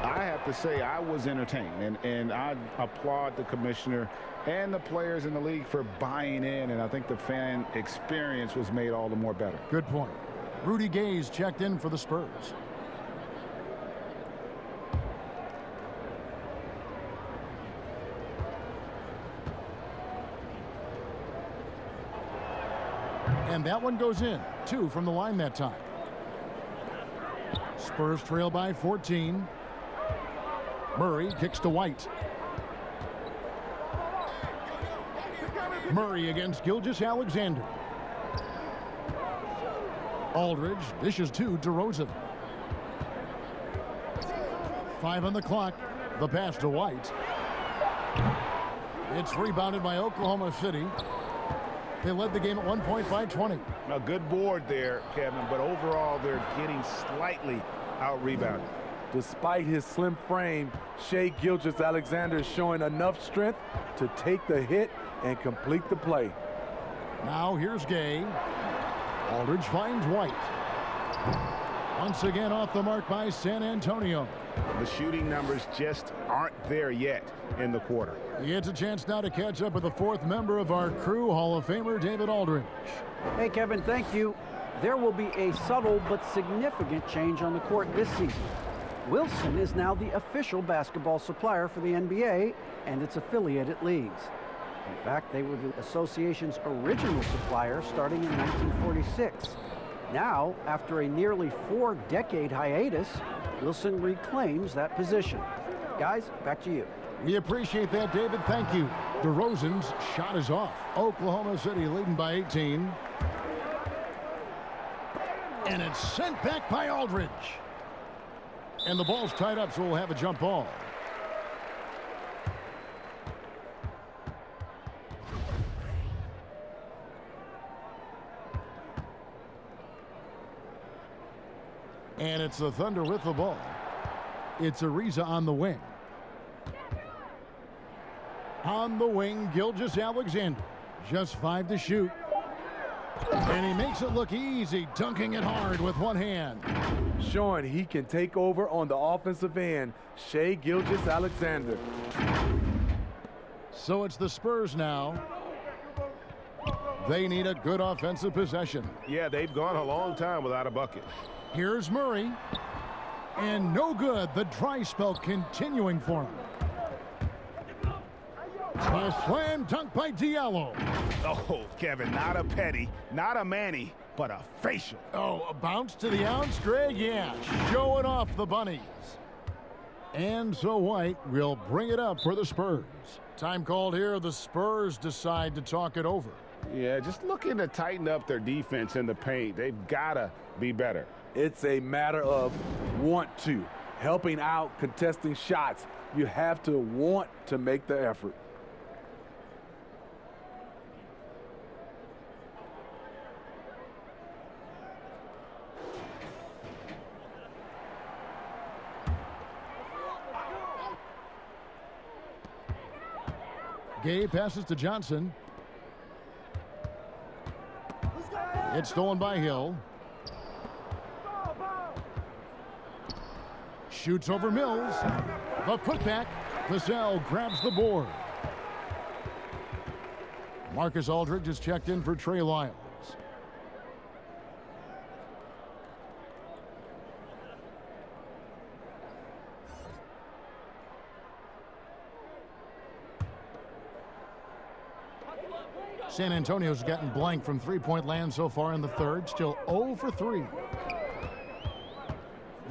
I have to say I was entertained. And I applaud the commissioner and the players in the league for buying in. And I think the fan experience was made all the more better. Good point. Rudy Gay's checked in for the Spurs. And that one goes in. 2 from the line that time. Spurs trail by 14. Murray kicks to White. Murray against Gilgeous-Alexander. Aldridge dishes to DeRozan. 5 on the clock. The pass to White. It's rebounded by Oklahoma City. They led the game at 1 point by 20. A good board there, Kevin, but overall they're getting slightly out-rebounded. Despite his slim frame, Shai Gilgeous-Alexander is showing enough strength to take the hit and complete the play. Now here's Gay. Aldridge finds White. Once again off the mark by San Antonio. The shooting numbers just aren't there yet in the quarter. He gets a chance now to catch up with the fourth member of our crew, Hall of Famer David Aldridge. Hey, Kevin, thank you. There will be a subtle but significant change on the court this season. Wilson is now the official basketball supplier for the NBA and its affiliated leagues. In fact, they were the association's original supplier starting in 1946. Now, after a nearly 4-decade hiatus, Wilson reclaims that position. Guys, back to you. We appreciate that, David. Thank you. DeRozan's shot is off. Oklahoma City leading by 18. And it's sent back by Aldridge. And the ball's tied up, so we'll have a jump ball. And it's the Thunder with the ball. It's Ariza on the wing. On the wing, Gilgeous-Alexander. Just 5 to shoot. And he makes it look easy, dunking it hard with one hand. Showing he can take over on the offensive end. Shai Gilgeous-Alexander. So it's the Spurs now. They need a good offensive possession. Yeah, they've gone a long time without a bucket. Here's Murray. And no good. The dry spell continuing for him. A slam dunk by Diallo. Oh, Kevin, not a petty, not a Manny, but a facial. Oh, a bounce to the ounce, Greg? Yeah, showing off the bunnies. And so White will bring it up for the Spurs. Time called here. The Spurs decide to talk it over. Yeah, just looking to tighten up their defense in the paint. They've got to be better. It's a matter of want to. Helping out, contesting shots. You have to want to make the effort. Gay passes to Johnson. It's stolen by Hill. Shoots over Mills. The putback. Vassell grabs the board. Marcus Aldridge is checked in for Trey Lyles. San Antonio's gotten blank from three-point land so far in the third. Still 0 for 3.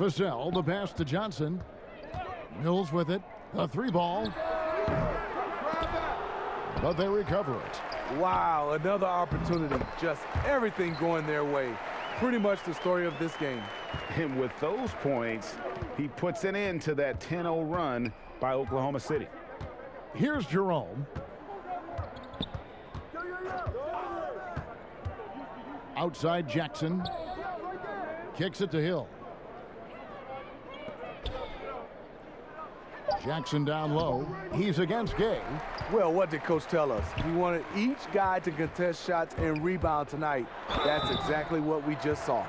Vassell, the pass to Johnson. Mills with it. A 3-ball. But they recover it. Wow, another opportunity. Just everything going their way. Pretty much the story of this game. And with those points, he puts an end to that 10-0 run by Oklahoma City. Here's Jerome. Outside Jackson. Kicks it to Hill. Jackson down low. He's against Gay. Well, what did Coach tell us? He wanted each guy to contest shots and rebound tonight. That's exactly what we just saw.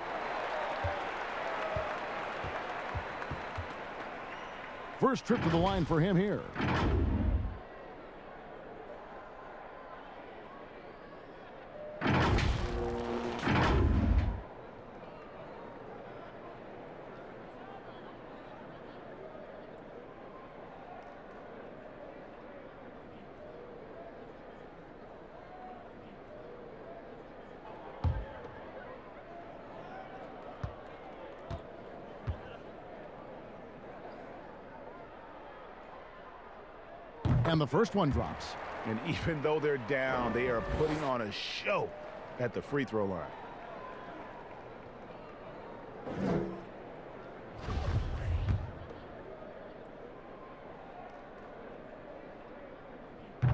First trip to the line for him here. And the first one drops. And even though they're down, they are putting on a show at the free throw line.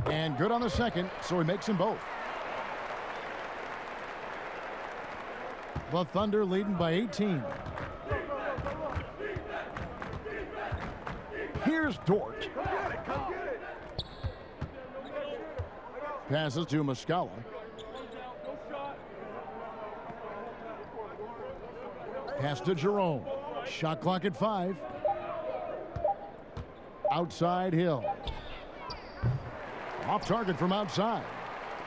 And good on the second, so he makes them both. The Thunder leading by 18. Here's Dort. Passes to Muscala. Pass to Jerome. Shot clock at 5. Outside Hill. Off target from outside.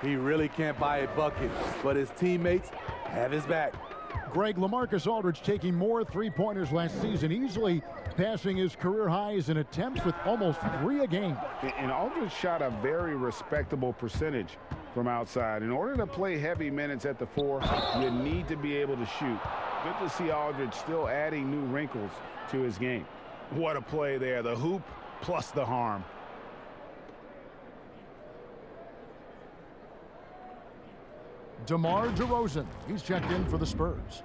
He really can't buy a bucket, but his teammates have his back. Greg, LaMarcus Aldridge taking more three-pointers last season, easily passing his career highs in attempts with almost 3 a game. And Aldridge shot a very respectable percentage from outside. In order to play heavy minutes at the 4, you need to be able to shoot. Good to see Aldridge still adding new wrinkles to his game. What a play there, the hoop plus the harm. DeMar DeRozan, he's checked in for the Spurs.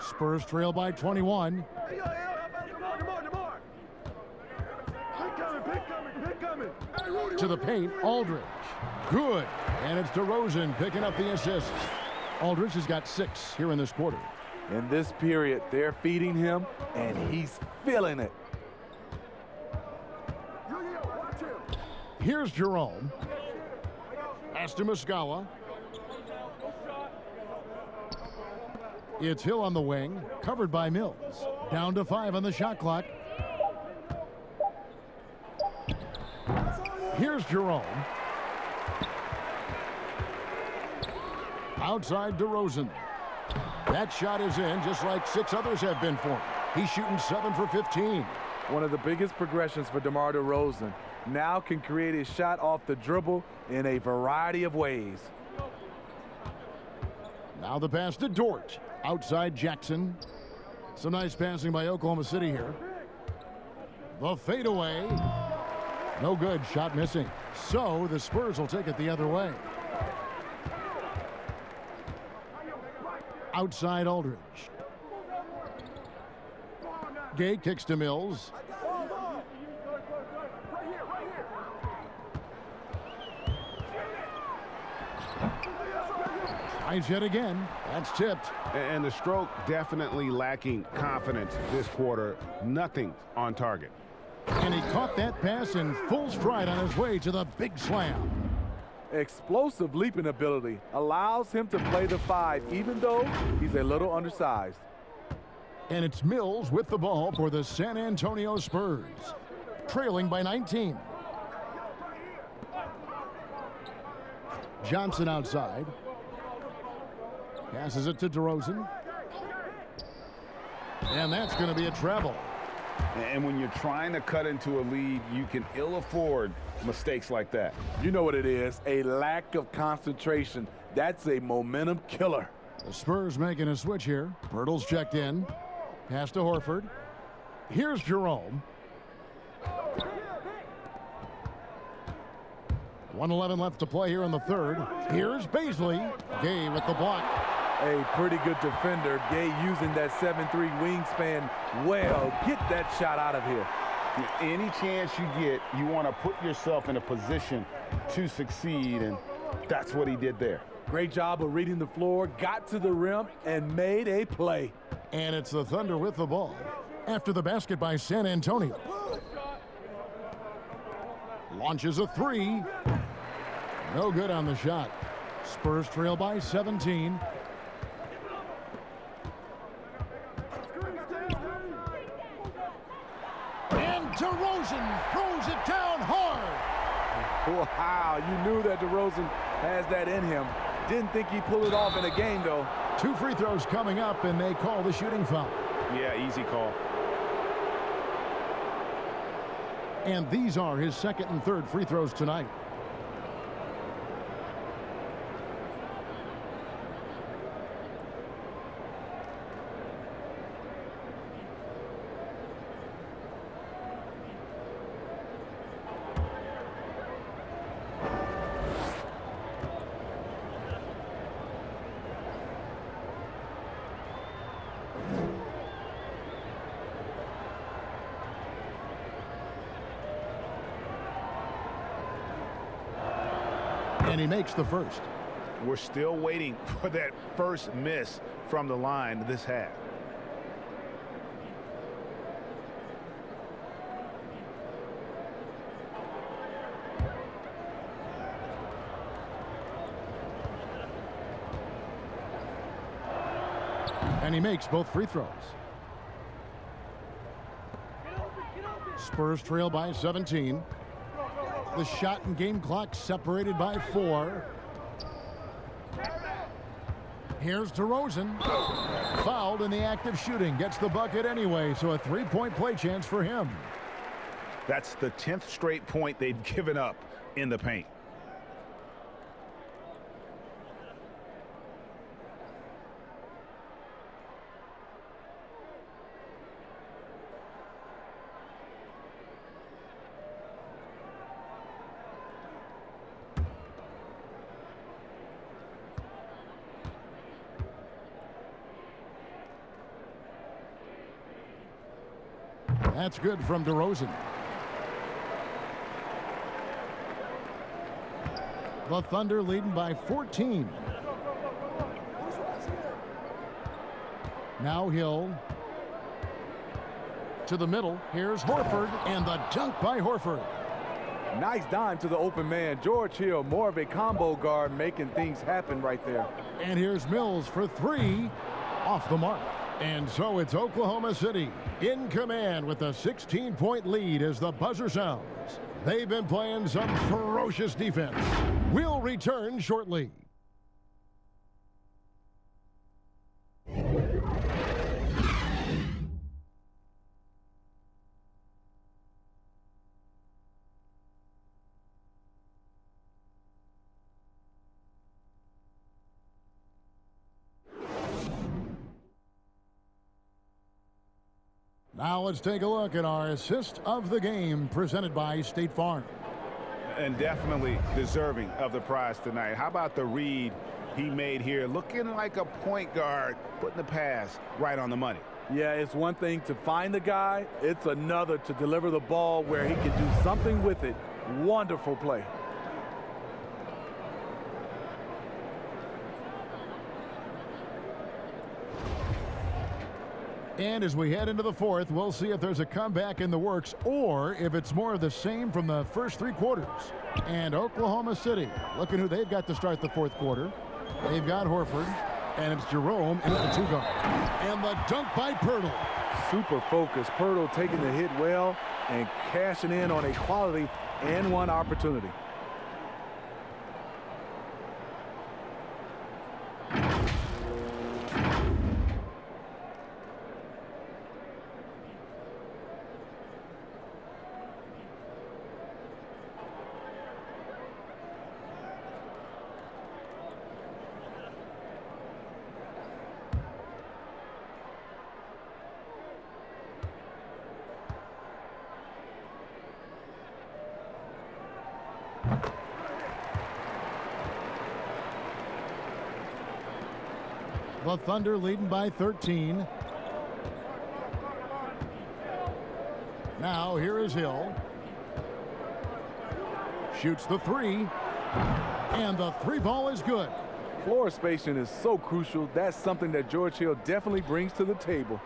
Spurs trail by 21. To the paint, Aldridge. Good. And it's DeRozan picking up the assists. Aldridge has got 6 here in this quarter. In this period, they're feeding him, and he's feeling it. Here's Jerome. Pass to Muscala. It's Hill on the wing, covered by Mills. Down to 5 on the shot clock. Here's Jerome. Outside DeRozan. That shot is in, just like 6 others have been for him. He's shooting 7 for 15. One of the biggest progressions for DeMar DeRozan. Now can create his shot off the dribble in a variety of ways. Now the pass to Dort. Outside Jackson. Some nice passing by Oklahoma City here. The fadeaway. No good. Shot missing. So the Spurs will take it the other way. Outside Aldridge. Gay kicks to Mills. Tries yet again. That's tipped. And the stroke definitely lacking confidence this quarter. Nothing on target. And he caught that pass in full stride on his way to the big slam. Explosive leaping ability allows him to play the 5, even though he's a little undersized. And it's Mills with the ball for the San Antonio Spurs, trailing by 19. Johnson outside. Passes it to DeRozan. And that's going to be a travel. And when you're trying to cut into a lead, you can ill afford mistakes like that. You know what it is, a lack of concentration. That's a momentum killer. The Spurs making a switch here. Pirtle's checked in. Pass to Horford. Here's Jerome. 1:11 left to play here in the third. Here's Baisley. Gay with the block. A pretty good defender. Gay using that 7'3" wingspan well. Get that shot out of here. Any chance you get, you want to put yourself in a position to succeed, and that's what he did there. Great job of reading the floor, got to the rim, and made a play. And it's the Thunder with the ball after the basket by San Antonio. Launches a 3. No good on the shot. Spurs trail by 17. And DeRozan throws it down hard. Wow, you knew that DeRozan has that in him. Didn't think he'd pull it off in a game, though. 2 free throws coming up, and they call the shooting foul. Yeah, easy call. And these are his second and third free throws tonight. And he makes the first. We're still waiting for that first miss from the line this half. And he makes both free throws. Spurs trail by 17. The shot and game clock separated by 4. Here's DeRozan. Fouled in the act of shooting. Gets the bucket anyway, so a 3-point play chance for him. That's the 10th straight point they've given up in the paint. That's good from DeRozan. The Thunder leading by 14. Now Hill to the middle. Here's Horford, and the dunk by Horford. Nice dime to the open man. George Hill, more of a combo guard, making things happen right there. And here's Mills for 3, off the mark. And so it's Oklahoma City in command with a 16-point lead as the buzzer sounds. They've been playing some ferocious defense. We'll return shortly. Now let's take a look at our assist of the game presented by State Farm. And definitely deserving of the prize tonight. How about the read he made here? Looking like a point guard, putting the pass right on the money. Yeah, it's one thing to find the guy. It's another to deliver the ball where he can do something with it. Wonderful play. And as we head into the fourth, we'll see if there's a comeback in the works or if it's more of the same from the first 3 quarters. And Oklahoma City, looking who they've got to start the fourth quarter. They've got Horford, and it's Jerome in at the 2-guard. And the dunk by Pirtle. Super focused. Pirtle taking the hit well and cashing in on a quality and one opportunity. The Thunder leading by 13. Now here is Hill. Shoots the 3. And the 3 ball is good. Floor spacing is so crucial. That's something that George Hill definitely brings to the table.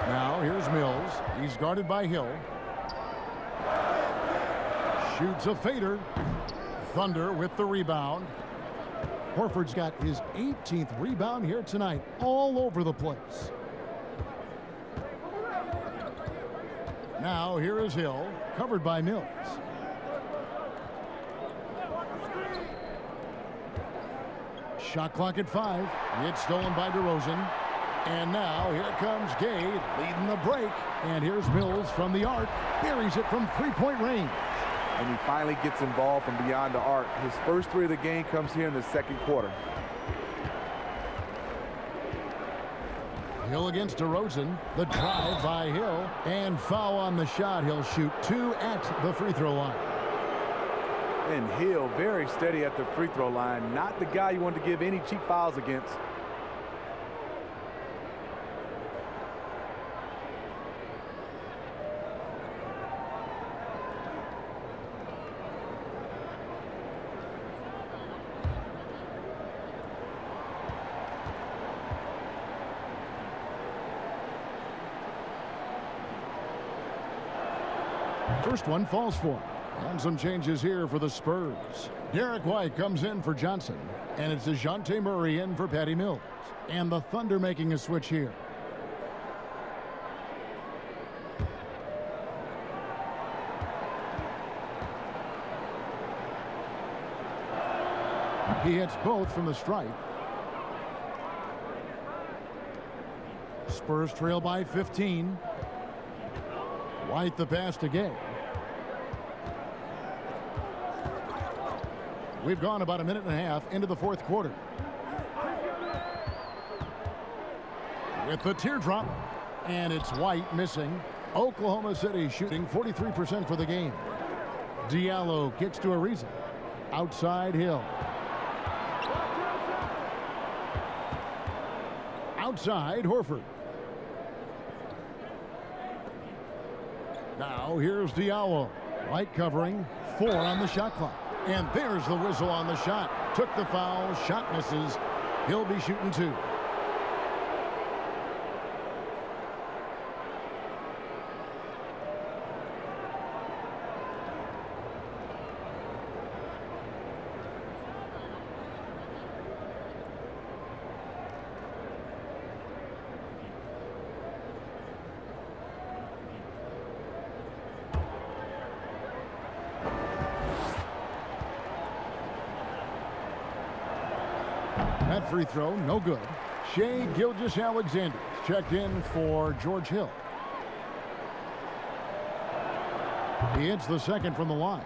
Now here's Mills. He's guarded by Hill. Shoots a fader. Thunder with the rebound. Horford's got his 18th rebound here tonight, all over the place. Now here is Hill, covered by Mills. Shot clock at 5. It's stolen by DeRozan. And now here comes Gay leading the break. And here's Mills from the arc. Buries it from 3-point range. And he finally gets involved from beyond the arc. His first 3 of the game comes here in the second quarter. Hill against DeRozan. The drive by Hill. And foul on the shot. He'll shoot 2 at the free throw line. And Hill very steady at the free throw line. Not the guy you want to give any cheap fouls against. First one falls for him. And some changes here for the Spurs. Derek White comes in for Johnson. And it's DeJounte Murray in for Patty Mills. And the Thunder making a switch here. He hits both from the stripe. Spurs trail by 15. White the pass to Gay. We've gone about a minute and a half into the fourth quarter. With the teardrop, and it's White missing. Oklahoma City shooting 43% for the game. Diallo kicks to Ariza. Outside Hill. Outside Horford. Now here's Diallo. White covering. 4 on the shot clock. And there's the whistle on the shot. Took the foul. Shot misses. He'll be shooting 2. That free throw, no good. Shai Gilgeous-Alexander checked in for George Hill. He hits the second from the line.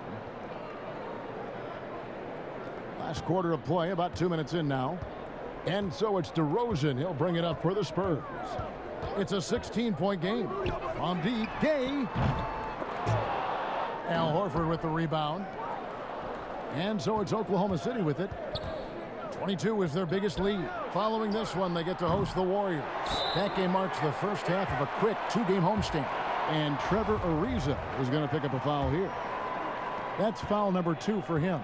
Last quarter of play, about 2 minutes in now. And so it's DeRozan. He'll bring it up for the Spurs. It's a 16-point game. From deep, Gay. Al Horford with the rebound. And so it's Oklahoma City with it. 22 is their biggest lead. Following this one, they get to host the Warriors. That game marks the first half of a quick 2-game homestand. And Trevor Ariza is going to pick up a foul here. That's foul number 2 for him.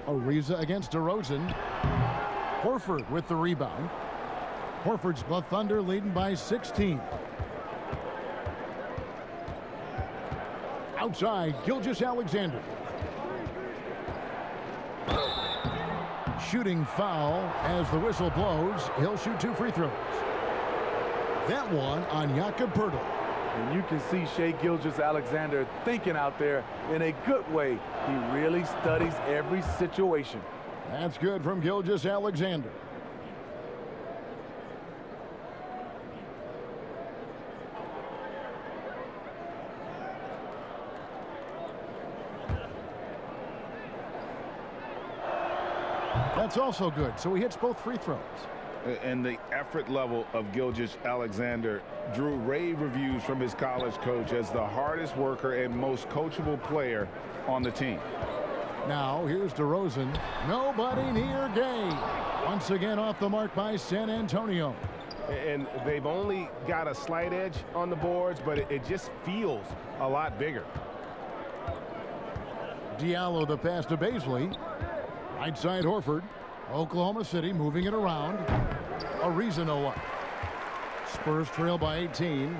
Ariza against DeRozan. Horford with the rebound. Horford's the Thunder leading by 16. Outside, Gilgeous-Alexander. Shooting foul as the whistle blows. He'll shoot 2 free throws. That one on Jakob Poeltl. And you can see Shai Gilgeous-Alexander thinking out there in a good way. He really studies every situation. That's good from Gilgeous-Alexander. That's also good. So he hits both free throws. And the effort level of Gilgeous-Alexander drew rave reviews from his college coach as the hardest worker and most coachable player on the team. Now here's DeRozan. Nobody near Gay. Once again off the mark by San Antonio. And they've only got a slight edge on the boards, but it just feels a lot bigger. Diallo the pass to Baisley. Right side Horford. Oklahoma City moving it around. Ariza no up. Spurs trail by 18.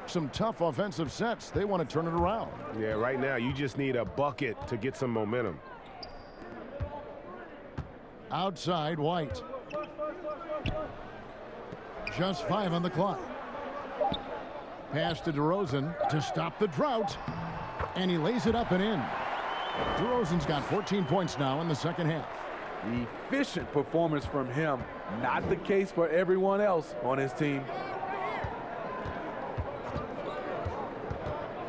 Some tough offensive sets. They want to turn it around. Yeah, right now you just need a bucket to get some momentum. Outside White. Just 5 on the clock. Pass to DeRozan to stop the drought. And he lays it up and in. DeRozan's got 14 points now in the second half. Efficient performance from him. Not the case for everyone else on his team.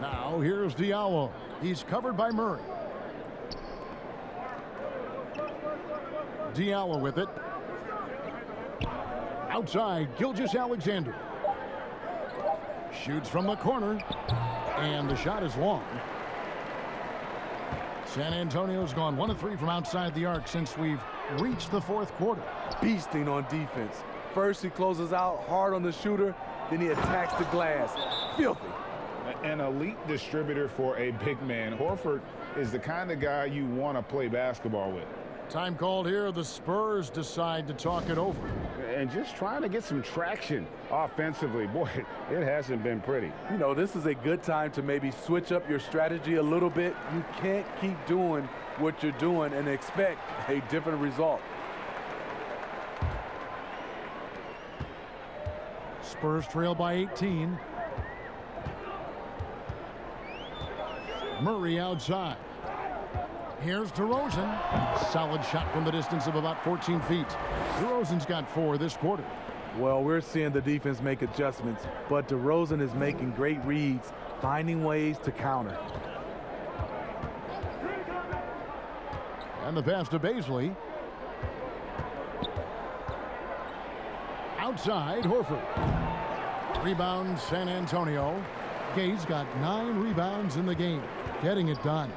Now here's Diallo. He's covered by Murray. Diallo with it. Outside, Gilgeous-Alexander. Shoots from the corner. And the shot is long. San Antonio's gone 1 of 3 from outside the arc since we've reached the fourth quarter. Beasting on defense. First he closes out hard on the shooter, then he attacks the glass. Filthy. An elite distributor for a big man. Horford is the kind of guy you want to play basketball with. Time called here. The Spurs decide to talk it over. and just trying to get some traction offensively. Boy, it hasn't been pretty. You know, this is a good time to maybe switch up your strategy a little bit. You can't keep doing what you're doing and expect a different result. Spurs trail by 18. Murray outside. Here's DeRozan. Solid shot from the distance of about 14 feet. DeRozan's got 4 this quarter. Well, we're seeing the defense make adjustments, but DeRozan is making great reads, finding ways to counter. And the pass to Baisley. Outside, Horford. Rebound, San Antonio. Gay's got 9 rebounds in the game, getting it done.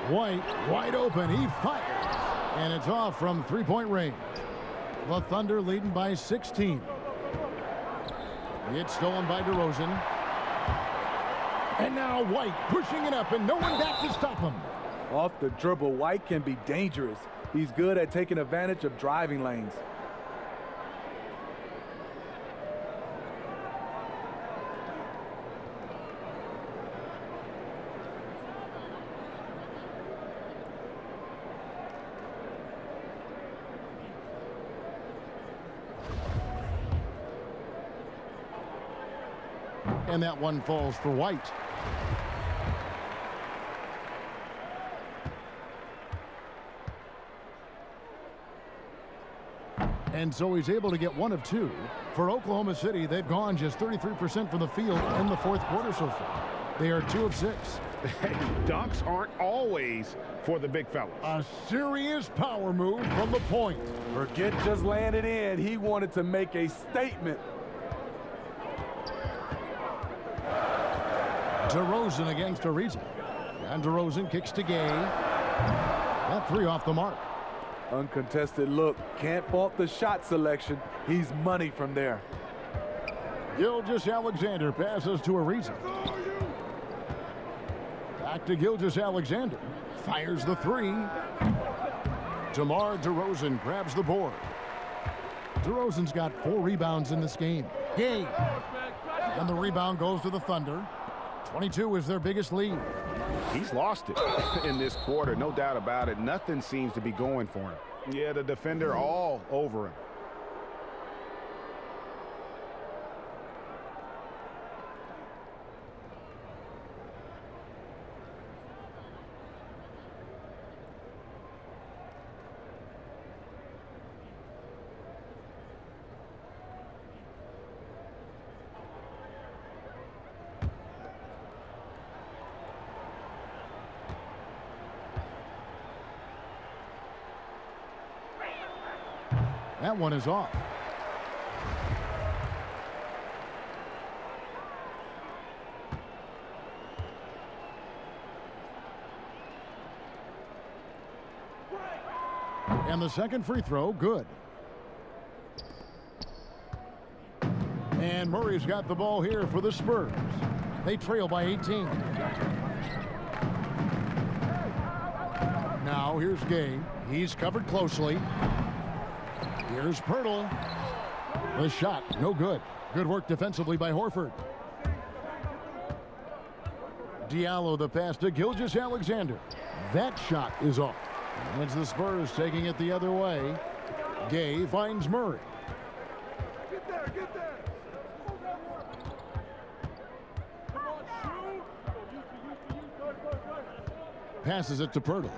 White, wide open, he fires, and it's off from three-point range. The Thunder leading by 16. It's stolen by DeRozan. And now White pushing it up, and no one back to stop him. Off the dribble, White can be dangerous. He's good at taking advantage of driving lanes. And that one falls for White. And so he's able to get 1 of 2. For Oklahoma City, they've gone just 33% from the field in the fourth quarter so far. They are 2 of 6. Hey, dunks aren't always for the big fellas. A serious power move from the point. Forget just laying it in. He wanted to make a statement. DeRozan against Ariza. And DeRozan kicks to Gay. That 3 off the mark. Uncontested look. Can't fault the shot selection. He's money from there. Gilgeous-Alexander passes to Ariza. Back to Gilgeous-Alexander. Fires the 3. DeMar DeRozan grabs the board. DeRozan's got 4 rebounds in this game. Gay. And the rebound goes to the Thunder. 22 is their biggest lead. He's lost it in this quarter, no doubt about it. Nothing seems to be going for him. Yeah, the defender all over him. That one is off. And the second free throw, good. And Murray's got the ball here for the Spurs. They trail by 18. Now here's Gay. He's covered closely. Here's Pirtle. The shot, no good. Good work defensively by Horford. Diallo the pass to Gilgeous-Alexander. That shot is off. And it's the Spurs taking it the other way. Gay finds Murray. Get there, get there. Come on, shoot. Passes it to Pirtle.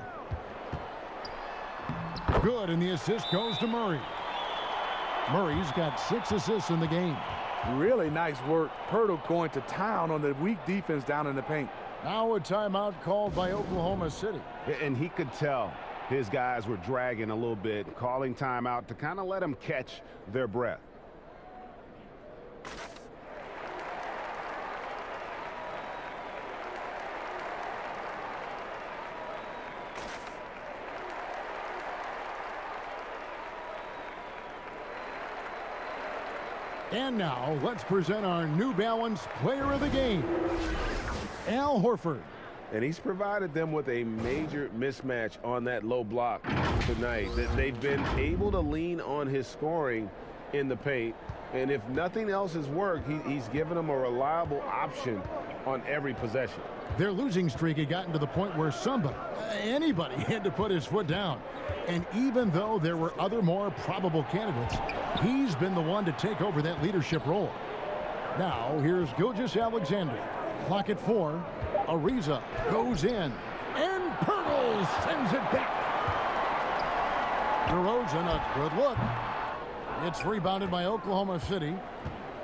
Good, and the assist goes to Murray. Murray's got 6 assists in the game. Really nice work. Pirtle going to town on the weak defense down in the paint. Now a timeout called by Oklahoma City. And he could tell his guys were dragging a little bit, calling timeout to kind of let them catch their breath. And now, let's present our New Balance Player of the Game, Al Horford. And he's provided them with a major mismatch on that low block tonight. They've been able to lean on his scoring in the paint. And if nothing else has worked, he's given them a reliable option on every possession. Their losing streak had gotten to the point where anybody had to put his foot down. And even though there were other more probable candidates, he's been the one to take over that leadership role. Now, here's Gilgeous-Alexander. Clock at 4. Ariza goes in. And Pirtle sends it back. DeRozan, a good look. It's rebounded by Oklahoma City.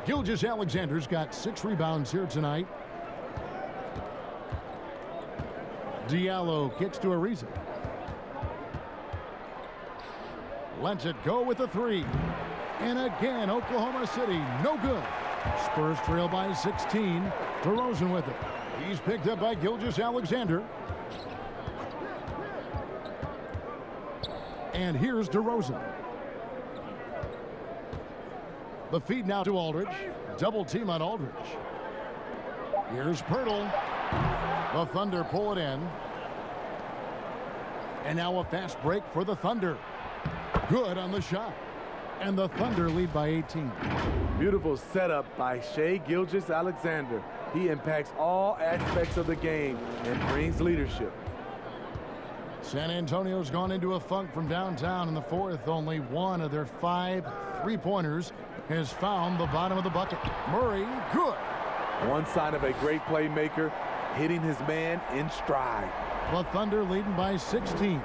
Gilgeous-Alexander's got 6 rebounds here tonight. Diallo kicks to Ariza. Lets it go with a 3. And again, Oklahoma City, no good. Spurs trail by 16. DeRozan with it. He's picked up by Gilgeous-Alexander. And here's DeRozan. The feed now to Aldridge. Double team on Aldridge. Here's Pirtle. The Thunder pull it in. And now a fast break for the Thunder. Good on the shot. And the Thunder lead by 18. Beautiful setup by Shai Gilgeous-Alexander. He impacts all aspects of the game and brings leadership. San Antonio's gone into a funk from downtown in the 4th. Only one of their 5 3-pointers has found the bottom of the bucket. Murray, good. One sign of a great playmaker, hitting his man in stride. The Thunder leading by 16.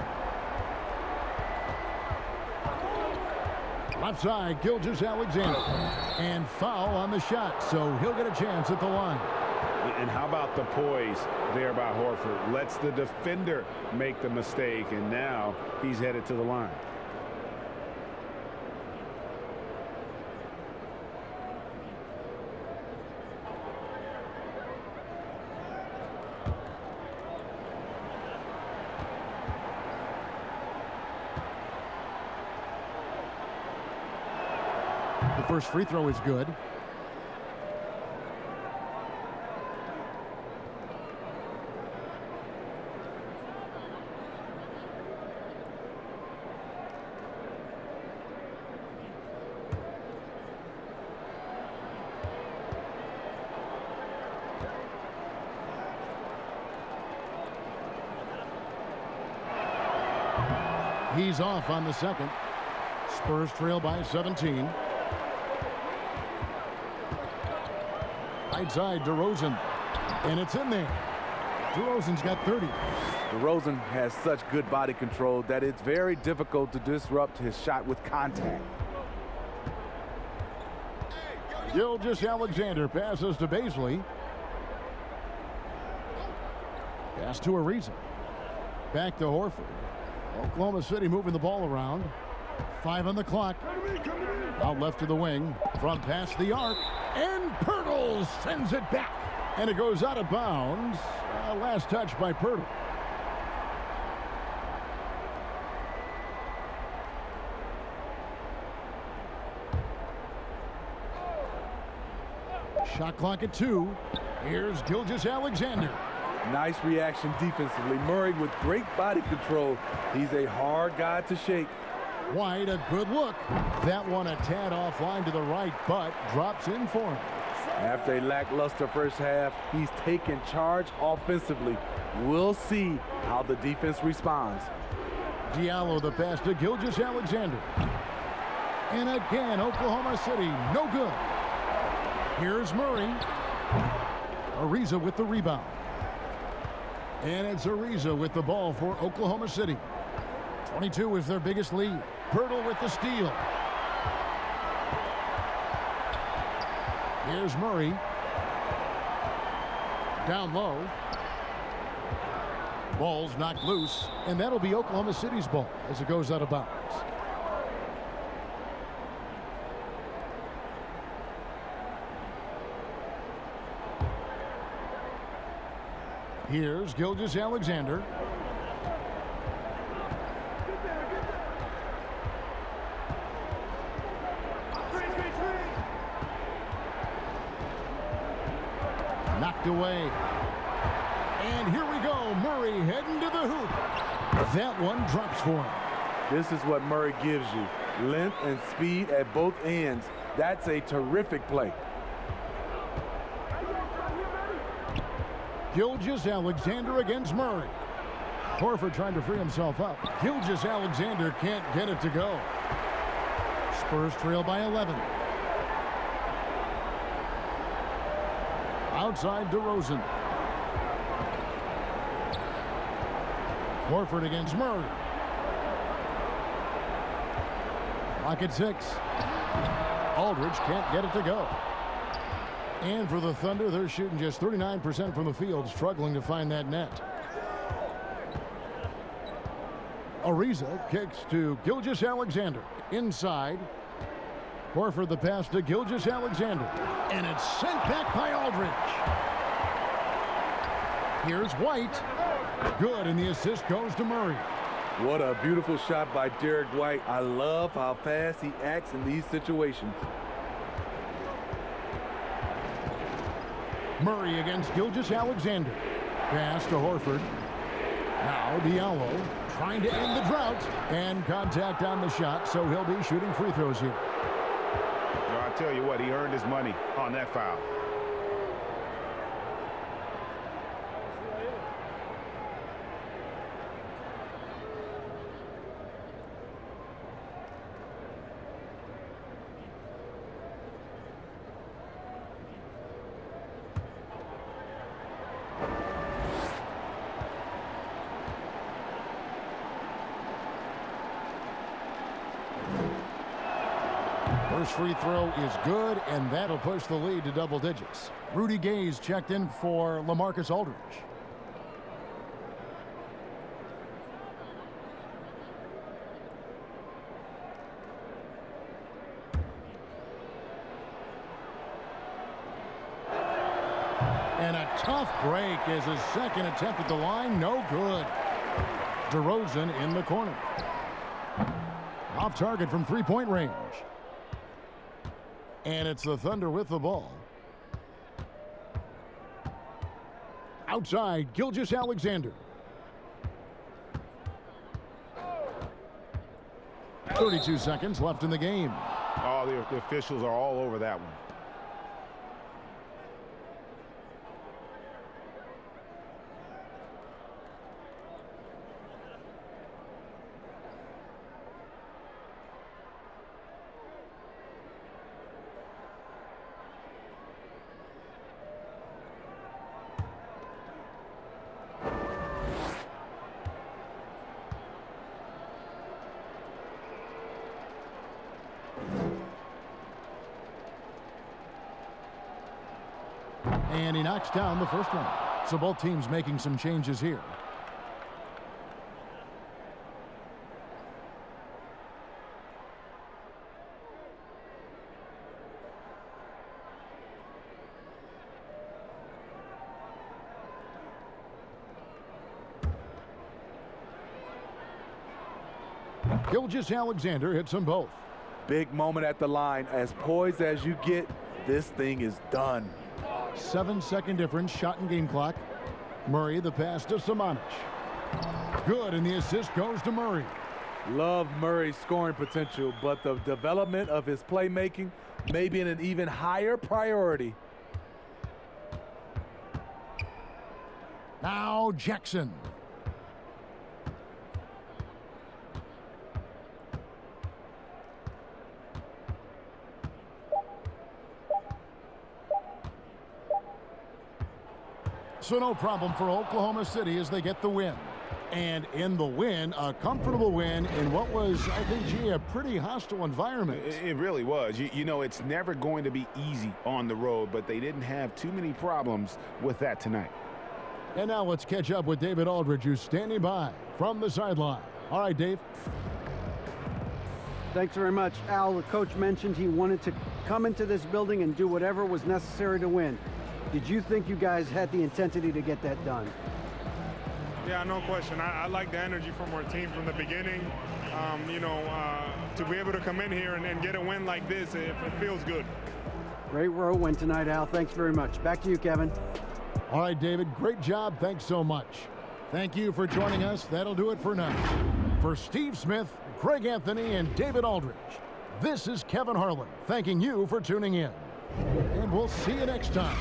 Left side, Gilgeous-Alexander. And foul on the shot, so he'll get a chance at the line. And how about the poise there by Horford? Lets the defender make the mistake, and now he's headed to the line. The first free throw is good. He's off on the second. Spurs trail by 17. Right side, DeRozan. And it's in there. DeRozan's got 30. DeRozan has such good body control that it's very difficult to disrupt his shot with contact. Gilgeous-Alexander passes to Baisley. Pass to Ariza. Back to Horford. Oklahoma City moving the ball around. 5 on the clock. Out left to the wing. From past the arc. And Pirtle sends it back. And it goes out of bounds. Last touch by Pirtle. Shot clock at 2. Here's Gilgeous-Alexander. Nice reaction defensively. Murray with great body control. He's a hard guy to shake. White, a good look. That one a tad offline to the right, but drops in for him. After a lackluster first half, he's taken charge offensively. We'll see how the defense responds. Diallo the pass to Gilgeous-Alexander. And again, Oklahoma City, no good. Here's Murray. Ariza with the rebound. And it's Ariza with the ball for Oklahoma City. 22 is their biggest lead. Pirtle with the steal. Here's Murray. Down low. Ball's knocked loose, and that'll be Oklahoma City's ball as it goes out of bounds. Here's Gilgeous-Alexander. Knocked away. And here we go. Murray heading to the hoop. That one drops for him. This is what Murray gives you. Length and speed at both ends. That's a terrific play. Gilgeous-Alexander against Murray. Horford trying to free himself up. Gilgeous-Alexander can't get it to go. Spurs trail by 11. Outside DeRozan. Horford against Murray. Clock at 6. Aldridge can't get it to go. And for the Thunder, they're shooting just 39% from the field, struggling to find that net. Ariza kicks to Gilgeous-Alexander. Inside. Horford the pass to Gilgeous-Alexander. And it's sent back by Aldridge. Here's White. Good, and the assist goes to Murray. What a beautiful shot by Derek White. I love how fast he acts in these situations. Murray against Gilgeous-Alexander. Pass to Horford. Now Diallo trying to end the drought. And contact on the shot, so he'll be shooting free throws here. Well, I'll tell you what, he earned his money on that foul. First free throw is good, and that'll push the lead to double digits. Rudy Gay's checked in for LaMarcus Aldridge. And a tough break is his second attempt at the line. No good. DeRozan in the corner. Off target from three-point range. And it's the Thunder with the ball. Outside, Gilgeous-Alexander. 32 seconds left in the game. Oh, the officials are all over that one. And he knocks down the first one. So both teams making some changes here. Gilgeous-Alexander hits them both. Big moment at the line. As poised as you get, this thing is done. 7-second difference, shot and game clock. Murray the pass to Samanic. Good, and the assist goes to Murray. Love Murray's scoring potential, but the development of his playmaking may be an even higher priority. Now Jackson. So no problem for Oklahoma City as they get the win. And in the win, a comfortable win in what was, I think, gee, a pretty hostile environment. It really was. You know, it's never going to be easy on the road, but they didn't have too many problems with that tonight. And now let's catch up with David Aldridge, who's standing by from the sideline. All right, Dave. Thanks very much. Al, the coach mentioned he wanted to come into this building and do whatever was necessary to win. Did you think you guys had the intensity to get that done? Yeah, no question. I like the energy from our team from the beginning. To be able to come in here and get a win like this, it feels good. Great road win tonight, Al. Thanks very much. Back to you, Kevin. All right, David, great job. Thanks so much. Thank you for joining us. That'll do it for now. For Steve Smith, Craig Anthony and David Aldridge, this is Kevin Harlan thanking you for tuning in. And we'll see you next time.